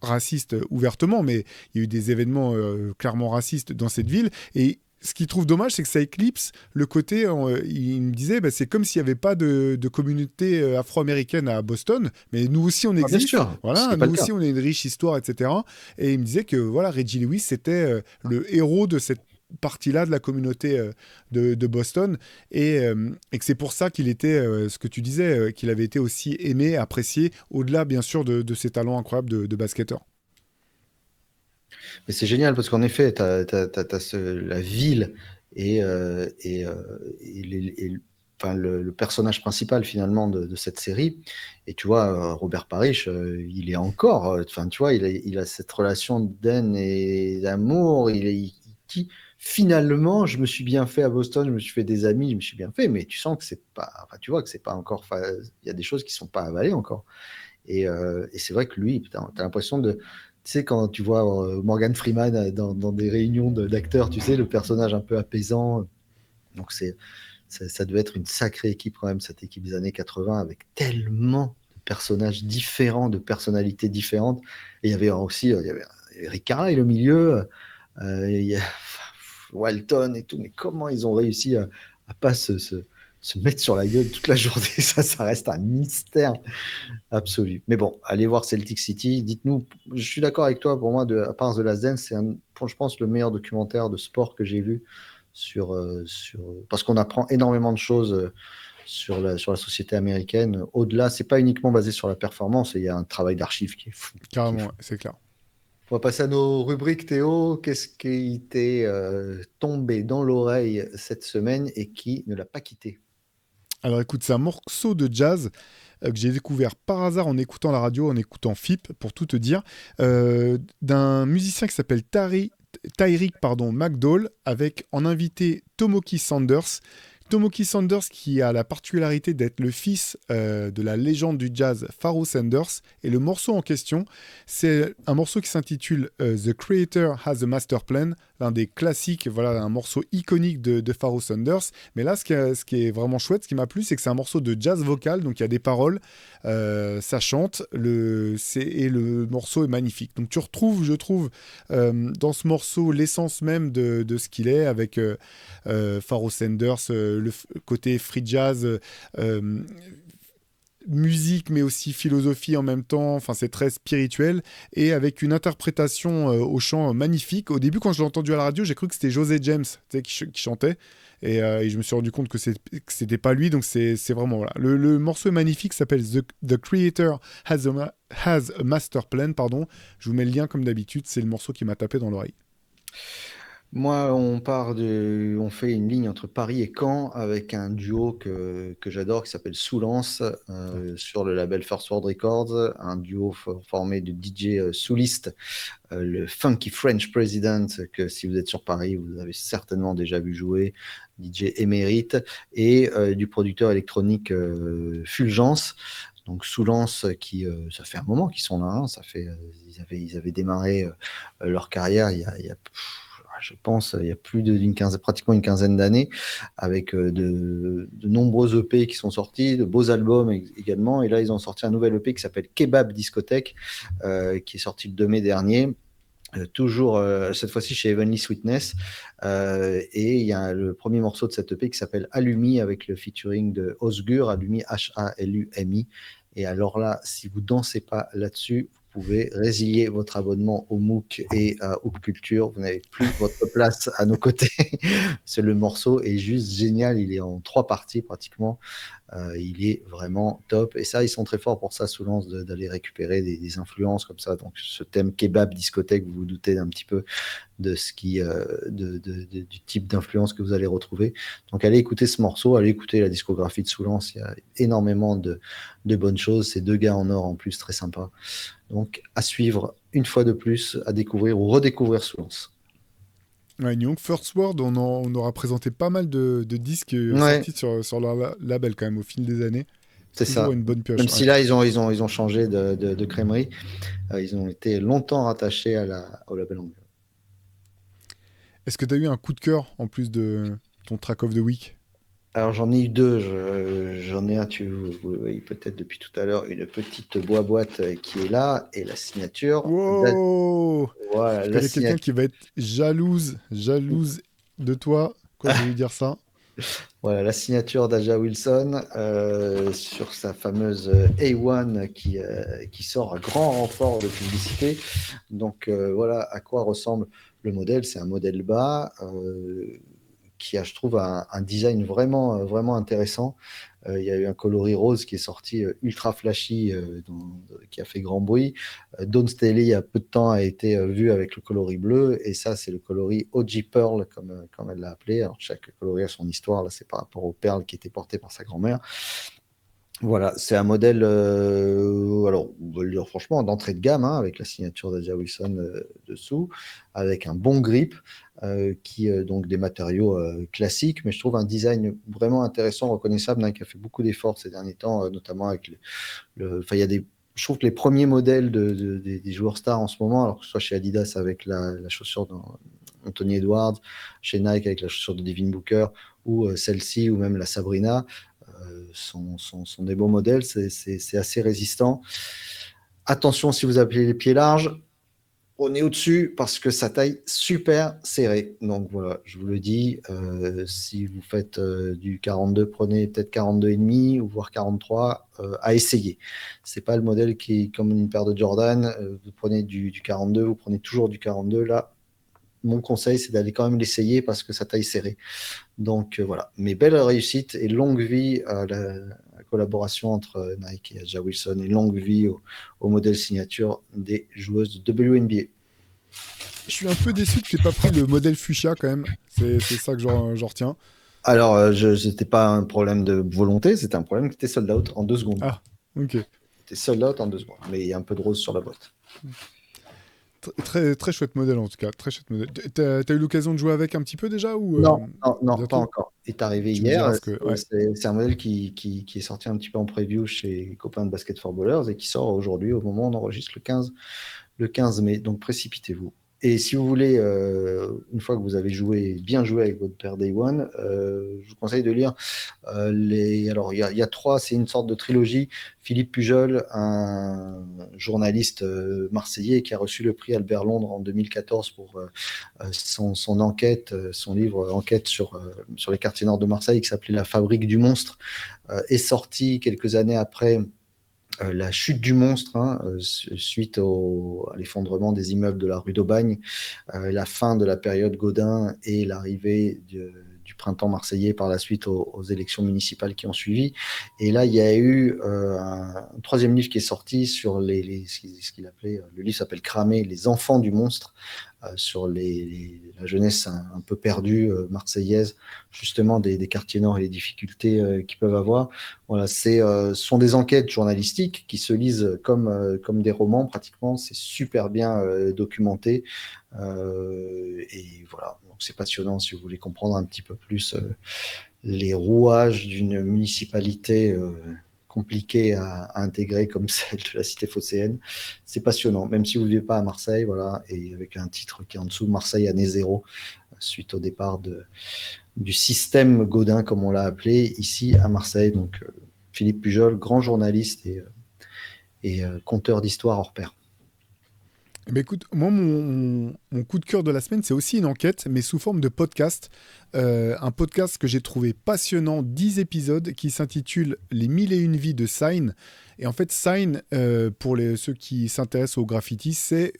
raciste ouvertement, mais il y a eu des événements clairement racistes dans cette ville. Et ce qu'il trouve dommage, c'est que ça éclipse le côté. Il me disait, c'est comme s'il n'y avait pas de communauté afro-américaine à Boston, mais nous aussi on Ah, bien existe. sûr, ce Voilà, n'est pas nous le cas. aussi on a une riche histoire, etc. Et il me disait que voilà, Reggie Lewis c'était le héros de cette partie-là de la communauté de Boston et que c'est pour ça qu'il était, ce que tu disais, qu'il avait été aussi aimé, apprécié, au-delà bien sûr de ses talents incroyables de basketteur. Mais c'est génial parce qu'en effet, la ville et enfin, le personnage principal finalement de cette série. Et tu vois, Robert Parrish, il est encore, enfin, tu vois, il a cette relation d'aine et d'amour. Il dit finalement, je me suis bien fait à Boston, je me suis fait des amis, je me suis bien fait, mais tu sens que c'est pas, enfin, tu vois que c'est pas encore, il y a des choses qui sont pas avalées encore. Et c'est vrai que lui, t'as l'impression de, tu sais, quand tu vois Morgan Freeman dans des réunions d'acteurs, tu sais, le personnage un peu apaisant. Donc ça devait être une sacrée équipe quand même, cette équipe des années 80, avec tellement de personnages différents, de personnalités différentes. Et il y avait aussi il y avait Rick Carlisle au milieu, il y a Walton et tout. Mais comment ils ont réussi à pas se mettre sur la gueule toute la journée? Ça reste un mystère absolu. Mais bon, allez voir Celtic City. Dites-nous, je suis d'accord avec toi, pour moi, à part The Last Dance, je pense, le meilleur documentaire de sport que j'ai vu parce qu'on apprend énormément de choses sur la société américaine. Au-delà, c'est pas uniquement basé sur la performance, il y a un travail d'archives qui est fou. Carrément, ouais, c'est clair. On va passer à nos rubriques, Théo. Qu'est-ce qui t'est tombé dans l'oreille cette semaine et qui ne l'a pas quitté? Alors écoute, c'est un morceau de jazz que j'ai découvert par hasard en écoutant la radio, en écoutant FIP, pour tout te dire, d'un musicien qui s'appelle Tyrick McDowell, avec en invité Tomoki Sanders. Tomoki Sanders qui a la particularité d'être le fils de la légende du jazz Pharoah Sanders. Et le morceau en question, c'est un morceau qui s'intitule The Creator Has a Master Plan, l'un des classiques, voilà, un morceau iconique de Pharoah Sanders. Mais là, ce qui est vraiment chouette, ce qui m'a plu, c'est que c'est un morceau de jazz vocal, donc il y a des paroles, ça chante, et le morceau est magnifique. Donc tu retrouves, je trouve, dans ce morceau l'essence même de ce qu'il est, avec Pharoah Sanders, côté free jazz, musique mais aussi philosophie en même temps, enfin c'est très spirituel et avec une interprétation au chant magnifique. Au début quand je l'ai entendu à la radio, j'ai cru que c'était José James, tu sais, qui chantait et je me suis rendu compte que c'était pas lui, donc c'est vraiment voilà. Le morceau est magnifique, s'appelle The Creator Has a Master Plan, pardon. Je vous mets le lien comme d'habitude, c'est le morceau qui m'a tapé dans l'oreille. Moi, on fait une ligne entre Paris et Caen avec un duo que j'adore qui s'appelle Soulance sur le label First World Records, un duo formé de DJ souliste, le Funky French President, que si vous êtes sur Paris, vous avez certainement déjà vu jouer, DJ émérite, et du producteur électronique Fulgence. Donc Soulance, ça fait un moment qu'ils sont là, hein, ils avaient démarré leur carrière je pense, il y a pratiquement une quinzaine d'années, avec de nombreux EP qui sont sortis, de beaux albums également. Et là, ils ont sorti un nouvel EP qui s'appelle Kebab Discothèque, qui est sorti le 2 mai dernier. Toujours cette fois-ci chez Heavenly Sweetness, et il y a le premier morceau de cette EP qui s'appelle Alumi avec le featuring de Osgur, Alumi, Halumi. Et alors là, si vous dansez pas là-dessus, vous pouvez résilier votre abonnement au MOOC et à Hoop Culture. Vous n'avez plus votre place à nos côtés. Le morceau est juste génial. Il est en 3 parties pratiquement. Il est vraiment top. Et ça, ils sont très forts pour ça, Soulance, d'aller récupérer des influences comme ça. Donc, ce thème kebab, discothèque, vous vous doutez un petit peu de du type d'influence que vous allez retrouver. Donc, allez écouter ce morceau, allez écouter la discographie de Soulance. Il y a énormément de bonnes choses. Ces 2 gars en or en plus, très sympa. Donc, à suivre une fois de plus, à découvrir ou redécouvrir Soulance. Ouais, New York First World, on aura présenté pas mal de disques Ouais, sortis sur leur label quand même au fil des années. c'est Toujours ça. une bonne pioche. Même Ouais. si là, ils ont changé de crèmerie. Ils ont été longtemps rattachés au label anglais. Est-ce que tu as eu un coup de cœur en plus de ton track of the week? Alors j'en ai eu 2. J'en ai un, vous voyez peut-être depuis tout à l'heure, une petite boîte qui est là et la signature. Wow! Voilà, Je la connais quelqu'un signature. qui va être jalouse de toi quand je vais lui dire ça. Voilà, la signature d'Aja Wilson sur sa fameuse A1 qui sort à grand renfort de publicité. Donc voilà à quoi ressemble le modèle. C'est un modèle bas qui a, je trouve, un design vraiment, vraiment intéressant. Il y a eu un coloris rose qui est sorti ultra flashy, qui a fait grand bruit. Dawn Staley, il y a peu de temps, a été vu avec le coloris bleu. Et ça, c'est le coloris OG Pearl, comme elle l'a appelé. Alors, chaque coloris a son histoire. Là, c'est par rapport aux perles qui étaient portées par sa grand-mère. Voilà, c'est un modèle, alors, on va le dire franchement, d'entrée de gamme, hein, avec la signature d'Aja Wilson dessous, avec un bon grip, donc des matériaux classiques, mais je trouve un design vraiment intéressant, reconnaissable, hein, qui a fait beaucoup d'efforts ces derniers temps, notamment avec enfin, il y a je trouve que les premiers modèles des joueurs stars en ce moment, alors que ce soit chez Adidas avec la chaussure d'Anthony Edwards, chez Nike avec la chaussure de Devin Booker, ou celle-ci, ou même la Sabrina, sont des bons modèles, c'est assez résistant. Attention, si vous avez les pieds larges, on est au-dessus parce que ça taille super serré. Donc voilà, je vous le dis, si vous faites du 42, prenez peut-être 42,5 ou voire 43 à essayer. C'est pas le modèle qui est comme une paire de Jordan. Vous prenez du 42, vous prenez toujours du 42. Là, mon conseil, c'est d'aller quand même l'essayer parce que ça taille serré. Donc voilà, mais belle réussite et longue vie à la collaboration entre Nike et Aja Wilson, et longue vie au modèle signature des joueuses de WNBA. Je suis un peu déçu que tu n'aies pas pris le modèle fuchsia quand même. C'est ça que j'en retiens. Alors, c'était pas un problème de volonté, c'était un problème qui était sold out en 2 secondes. Ah, ok. C'était sold out en 2 secondes, mais il y a un peu de rose sur la boîte. Très, très chouette modèle en tout cas, très chouette modèle. T'as eu l'occasion de jouer avec un petit peu déjà ou Non, pas bientôt. encore. Il est arrivé Tu me hier. diras ce que. Ouais. C'est un modèle qui est sorti un petit peu en preview chez les copains de Basket for Ballers et qui sort aujourd'hui au moment où on enregistre le 15 mai. Donc précipitez-vous. Et si vous voulez, une fois que vous avez bien joué avec votre paire Day One, je vous conseille de lire Alors, il y a 3, c'est une sorte de trilogie. Philippe Pujol, un journaliste marseillais qui a reçu le prix Albert Londres en 2014 pour son enquête, son livre enquête sur les quartiers nord de Marseille, qui s'appelait La Fabrique du monstre, est sorti quelques années après la chute du monstre, hein, suite à l'effondrement des immeubles de la rue d'Aubagne, la fin de la période Gaudin et l'arrivée du printemps marseillais par la suite aux élections municipales qui ont suivi. Et là, il y a eu un 3e livre qui est sorti sur ce qu'il appelait, le livre s'appelle Cramé, les enfants du monstre, sur la jeunesse un peu perdue marseillaise, justement des quartiers nord et les difficultés qu'ils peuvent avoir. Voilà, ce sont des enquêtes journalistiques qui se lisent comme des romans pratiquement. C'est super bien documenté. Et voilà, donc c'est passionnant si vous voulez comprendre un petit peu plus les rouages d'une municipalité compliquée à intégrer comme celle de la cité phocéenne. C'est passionnant, même si vous ne vivez pas à Marseille, voilà, et avec un titre qui est en dessous, Marseille année zéro, suite au départ du système Gaudin, comme on l'a appelé, ici à Marseille. Donc Philippe Pujol, grand journaliste et conteur d'histoire hors pair. Eh ben écoute, moi, mon coup de cœur de la semaine, c'est aussi une enquête, mais sous forme de podcast. Un podcast que j'ai trouvé passionnant, 10 épisodes, qui s'intitule Les 1001 vies de Sign. Et en fait, Sign, pour ceux qui s'intéressent au graffiti, c'est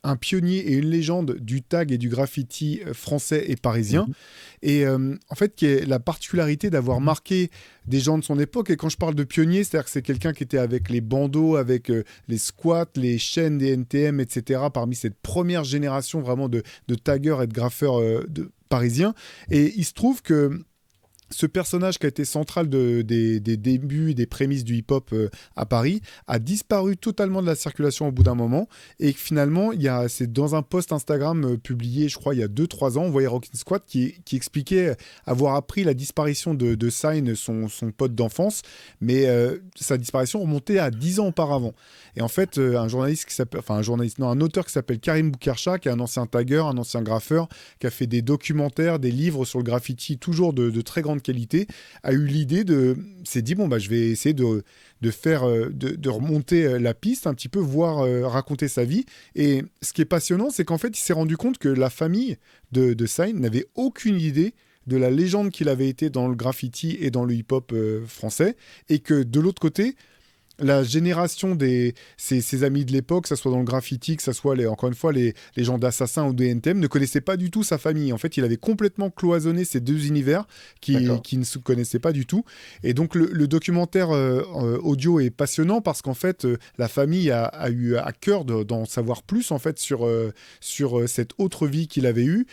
un pionnier et une légende du tag et du graffiti français et parisien. Et en fait, qui est la particularité d'avoir marqué des gens de son époque. Et quand je parle de pionnier, c'est-à-dire que c'est quelqu'un qui était avec les bandeaux, avec les squats, les chaînes des NTM, etc., parmi cette première génération vraiment de taggeurs et de graffeurs parisiens. Et il se trouve que ce personnage qui a été central des débuts, des prémices du hip-hop à Paris, a disparu totalement de la circulation au bout d'un moment. Et finalement, c'est dans un post Instagram publié, je crois, il y a 2-3 ans, on voyait Rockin' Squad qui expliquait avoir appris la disparition de Sign, son pote d'enfance, mais sa disparition remontait à 10 ans auparavant. Et en fait, un auteur qui s'appelle Karim Boukercha, qui est un ancien tagger, un ancien graffeur, qui a fait des documentaires, des livres sur le graffiti, toujours de très grande qualité, a eu l'idée s'est dit, je vais essayer de remonter la piste un petit peu, voir raconter sa vie. Et ce qui est passionnant, c'est qu'en fait, il s'est rendu compte que la famille de Sign n'avait aucune idée de la légende qu'il avait été dans le graffiti et dans le hip-hop français, et que de l'autre côté, la génération ses amis de l'époque, que ce soit dans le graffiti, que ce soit encore une fois les gens d'Assassin ou de NTM, ne connaissaient pas du tout sa famille. En fait, il avait complètement cloisonné ces deux univers D'accord. qui ne se connaissaient pas du tout. Et donc le documentaire audio est passionnant parce qu'en fait, la famille a eu à cœur d'en savoir plus en fait sur cette autre vie qu'il avait eue.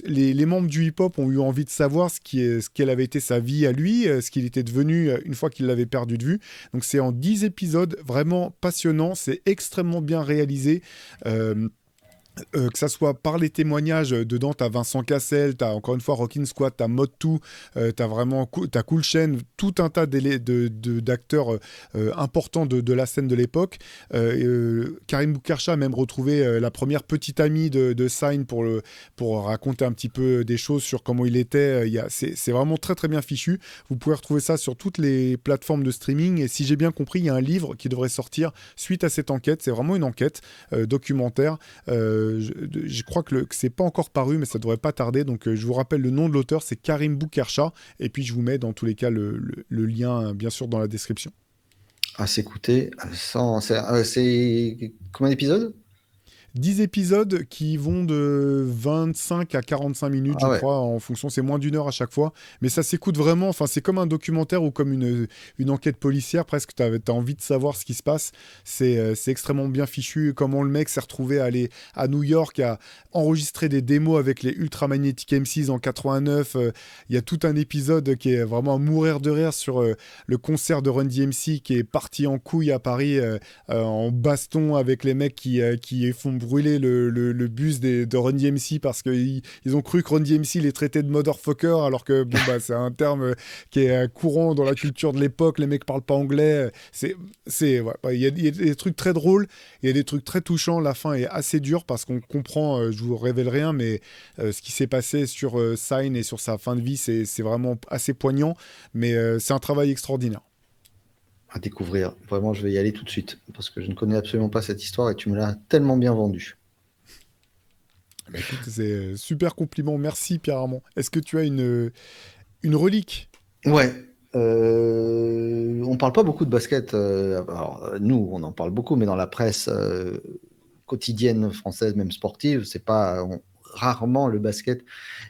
Les membres du hip-hop ont eu envie de savoir ce qu'elle avait été sa vie à lui, ce qu'il était devenu une fois qu'il l'avait perdu de vue. Donc c'est en 10 épisodes, vraiment passionnant, c'est extrêmement bien réalisé. Euh, que ça soit par les témoignages, dedans t'as Vincent Cassel, t'as encore une fois Rockin' Squad, t'as Mod2, t'as vraiment t'as Cool Chain, tout un tas d'acteurs importants de la scène de l'époque. Karim Boukercha a même retrouvé la première petite amie de Sign pour raconter un petit peu des choses sur comment il était. C'est vraiment très très bien fichu. Vous pouvez retrouver ça sur toutes les plateformes de streaming. Et si j'ai bien compris, il y a un livre qui devrait sortir suite à cette enquête. C'est vraiment une enquête documentaire. Je crois que c'est pas encore paru, mais ça devrait pas tarder. Donc, je vous rappelle le nom de l'auteur, c'est Karim Boukercha. Et puis, je vous mets dans tous les cas le lien, bien sûr, dans la description. À s'écouter, c'est combien d'épisodes? 10 épisodes qui vont de 25 à 45 minutes, je Ah ouais. crois, en fonction, c'est moins d'1 heure à chaque fois. Mais ça s'écoute vraiment, enfin, c'est comme un documentaire ou comme une enquête policière, presque. T'as envie de savoir ce qui se passe. C'est extrêmement bien fichu. Comment le mec s'est retrouvé à aller à New York, à enregistrer des démos avec les Ultra Magnetic MCs en 89. Il y a tout un épisode qui est vraiment à mourir de rire sur le concert de Run DMC qui est parti en couille à Paris, en baston avec les mecs qui font brûler le bus de Run DMC parce qu'ils ils ont cru que Run DMC les traitait de motherfucker alors que bon, bah, c'est un terme qui est courant dans la culture de l'époque, les mecs parlent pas anglais. Ouais, il y a des trucs très drôles, il y a des trucs très touchants, la fin est assez dure parce qu'on comprend, je vous révèle rien, mais ce qui s'est passé sur Sign et sur sa fin de vie, c'est vraiment assez poignant, mais c'est un travail extraordinaire. À découvrir. Vraiment, je vais y aller tout de suite parce que je ne connais absolument pas cette histoire et tu me l'as tellement bien vendue. Bah, écoute, c'est super compliment, merci Pierre Armand. Est-ce que tu as une relique? Ouais. On parle pas beaucoup de basket. Alors, nous, on en parle beaucoup, mais dans la presse quotidienne française, même sportive, c'est pas rarement le basket.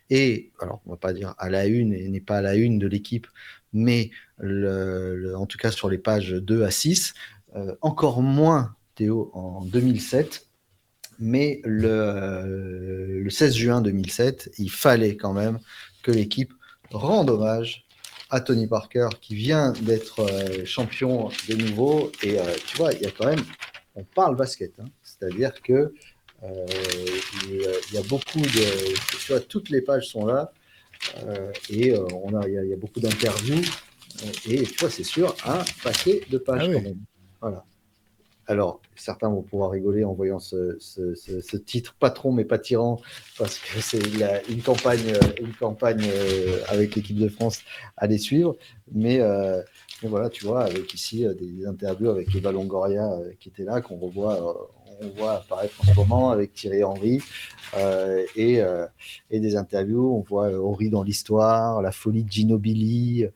Et alors, on va pas dire à la une et n'est pas à la une de l'équipe, mais en tout cas sur les pages 2 à 6, encore moins Théo en 2007. Mais le 16 juin 2007, il fallait quand même que l'équipe rende hommage à Tony Parker qui vient d'être champion de nouveau. Et tu vois, il y a quand même, on parle basket, hein, c'est-à-dire que il y a beaucoup de, tu vois, toutes les pages sont là il y a beaucoup d'interviews et tu vois, c'est sûr, un paquet de Ah pages quand ouais. même. Voilà. Alors, certains vont pouvoir rigoler en voyant ce titre patron mais pas tyran, parce que c'est une campagne avec l'équipe de France à les suivre. Mais voilà, tu vois, avec ici des interviews avec Eva Longoria qui était là, on voit apparaître en ce moment avec Thierry Henry, et des interviews, on voit Henry dans l'histoire, la folie de Ginobili,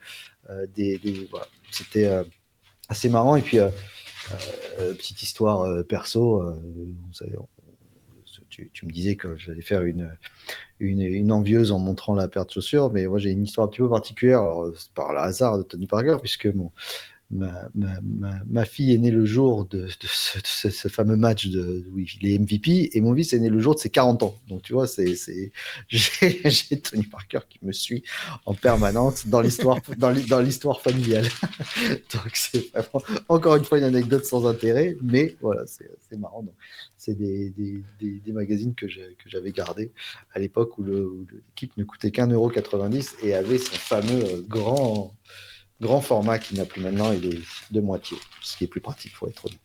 voilà. C'était assez marrant. Et puis, petite histoire perso, tu me disais que j'allais faire une envieuse en montrant la paire de chaussures, mais moi j'ai une histoire un petit peu particulière. Alors, c'est par le hasard de Tony Parker, puisque ma fille est née le jour de ce fameux match où il est MVP, et mon fils est né le jour de ses 40 ans. Donc tu vois, j'ai Tony Parker qui me suit en permanence dans l'histoire familiale. Donc c'est vraiment, encore une fois, une anecdote sans intérêt, mais voilà, c'est marrant. Donc, c'est des magazines que j'avais gardés à l'époque où l'équipe ne coûtait qu'1,90 € et avait son fameux grand format qui n'a plus maintenant, il est de moitié, ce qui est plus pratique, faut être honnête.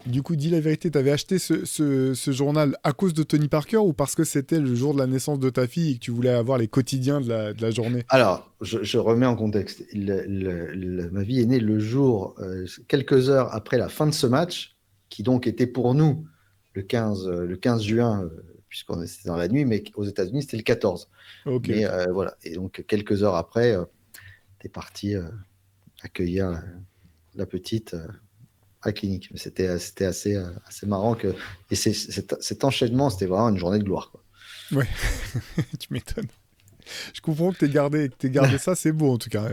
Du coup, dis la vérité, t'avais acheté ce journal à cause de Tony Parker ou parce que c'était le jour de la naissance de ta fille et que tu voulais avoir les quotidiens de la journée? Alors, je remets en contexte. Ma vie est née le jour, quelques heures après la fin de ce match, qui donc était pour nous le 15 juin, puisqu'on était dans la nuit, mais aux États-Unis, c'était le 14. Ok, Mais ok. voilà. Et donc, quelques heures après, t'es parti accueillir la petite. à clinique. Mais c'était assez marrant et cet enchaînement, c'était vraiment une journée de gloire, quoi. Ouais, tu m'étonnes. Je comprends que t'aies gardé ça, c'est beau en tout cas.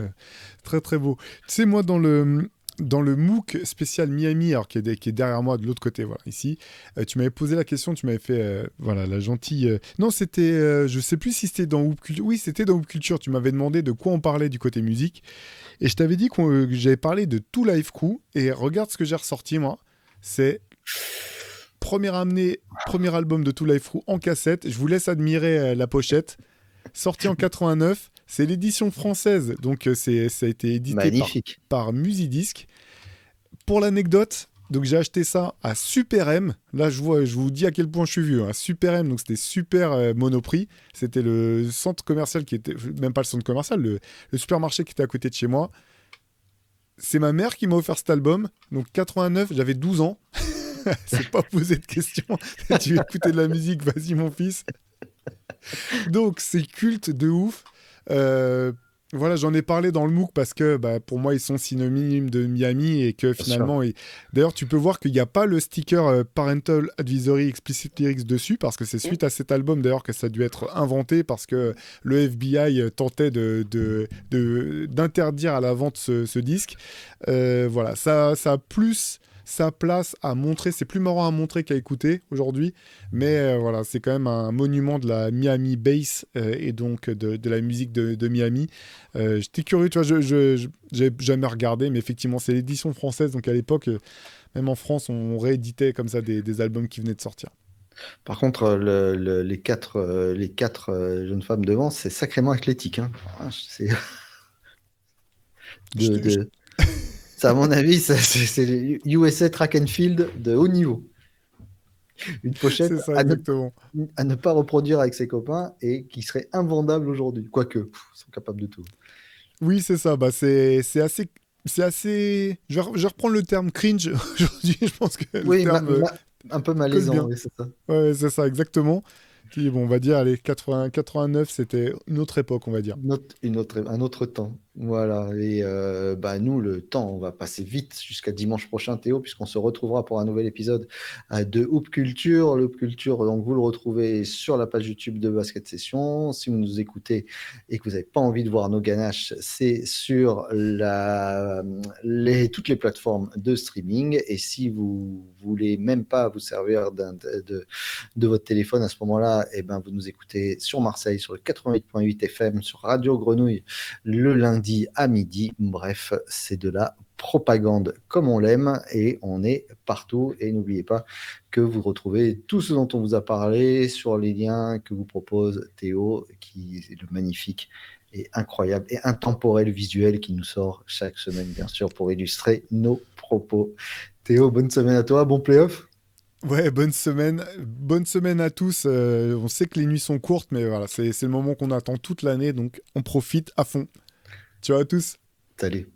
Très très beau. Tu sais, moi, dans le MOOC spécial Miami, alors qui est derrière moi de l'autre côté, voilà, ici, tu m'avais posé la question, tu m'avais fait, voilà, la gentille. Non, c'était, je sais plus si c'était dans Hoop Culture. Oui, c'était dans Hoop Culture. Tu m'avais demandé de quoi on parlait du côté musique. Et je t'avais dit que j'avais parlé de Two Live Crew. Et regarde ce que j'ai ressorti, moi. C'est premier album de Two Live Crew en cassette. Je vous laisse admirer la pochette. Sorti en 89, c'est l'édition française, donc ça a été édité Magnifique. par Musidisc. Pour l'anecdote, donc j'ai acheté ça à Super M. Là, je vous dis à quel point je suis vieux. Hein. Super M, donc c'était super Monoprix. C'était le centre commercial qui était, même pas le centre commercial, le supermarché qui était à côté de chez moi. C'est ma mère qui m'a offert cet album. Donc 89, j'avais 12 ans. C'est pas poser de questions. Tu veux écouter de la musique, vas-y mon fils. Donc c'est culte de ouf. Voilà, j'en ai parlé dans le MOOC parce que pour moi ils sont synonymes de Miami et que finalement, d'ailleurs tu peux voir qu'il n'y a pas le sticker Parental Advisory Explicit Lyrics dessus parce que c'est suite à cet album d'ailleurs que ça a dû être inventé parce que le FBI tentait d'interdire à la vente ce disque. Voilà, ça a plus sa place à montrer, c'est plus marrant à montrer qu'à écouter aujourd'hui, mais voilà, c'est quand même un monument de la Miami Bass et donc de la musique de Miami. J'étais curieux, tu vois, j'ai jamais regardé, mais effectivement, c'est l'édition française, donc à l'époque, même en France, on rééditait comme ça des albums qui venaient de sortir. Par contre, les quatre jeunes femmes devant, c'est sacrément athlétique, hein. C'est Je te- je- de, ça, à mon avis, c'est le USA Track and Field de haut niveau. Une pochette C'est ça, exactement. à ne pas reproduire avec ses copains et qui serait invendable aujourd'hui. Quoique, ils sont capables de tout. Oui, c'est ça, c'est assez... Je vais reprendre le terme cringe aujourd'hui, je pense que le Oui, terme un peu colle malaisant, bien. oui, c'est ça. Ouais, c'est ça, exactement. Puis bon, on va dire, allez, 80, 89, c'était une autre époque, on va dire. Un autre temps. Voilà. Et nous, le temps, on va passer vite jusqu'à dimanche prochain, Théo, puisqu'on se retrouvera pour un nouvel épisode de Hoop Culture. Le Hoop Culture, donc, vous le retrouvez sur la page YouTube de Basket Session. Si vous nous écoutez et que vous n'avez pas envie de voir nos ganaches, c'est sur toutes les plateformes de streaming. Et si vous voulez même pas vous servir de votre téléphone à ce moment-là, eh ben, vous nous écoutez sur Marseille, sur le 88.8 FM, sur Radio Grenouille, le lundi à midi. Bref, c'est de la propagande comme on l'aime et on est partout. Et n'oubliez pas que vous retrouvez tout ce dont on vous a parlé sur les liens que vous propose Théo, qui est le magnifique et incroyable et intemporel visuel qui nous sort chaque semaine, bien sûr, pour illustrer nos propos. Théo, bonne semaine à toi, bon playoff. Ouais, bonne semaine. Bonne semaine à tous. On sait que les nuits sont courtes, mais voilà, c'est le moment qu'on attend toute l'année, donc on profite à fond. Ciao à tous. Salut.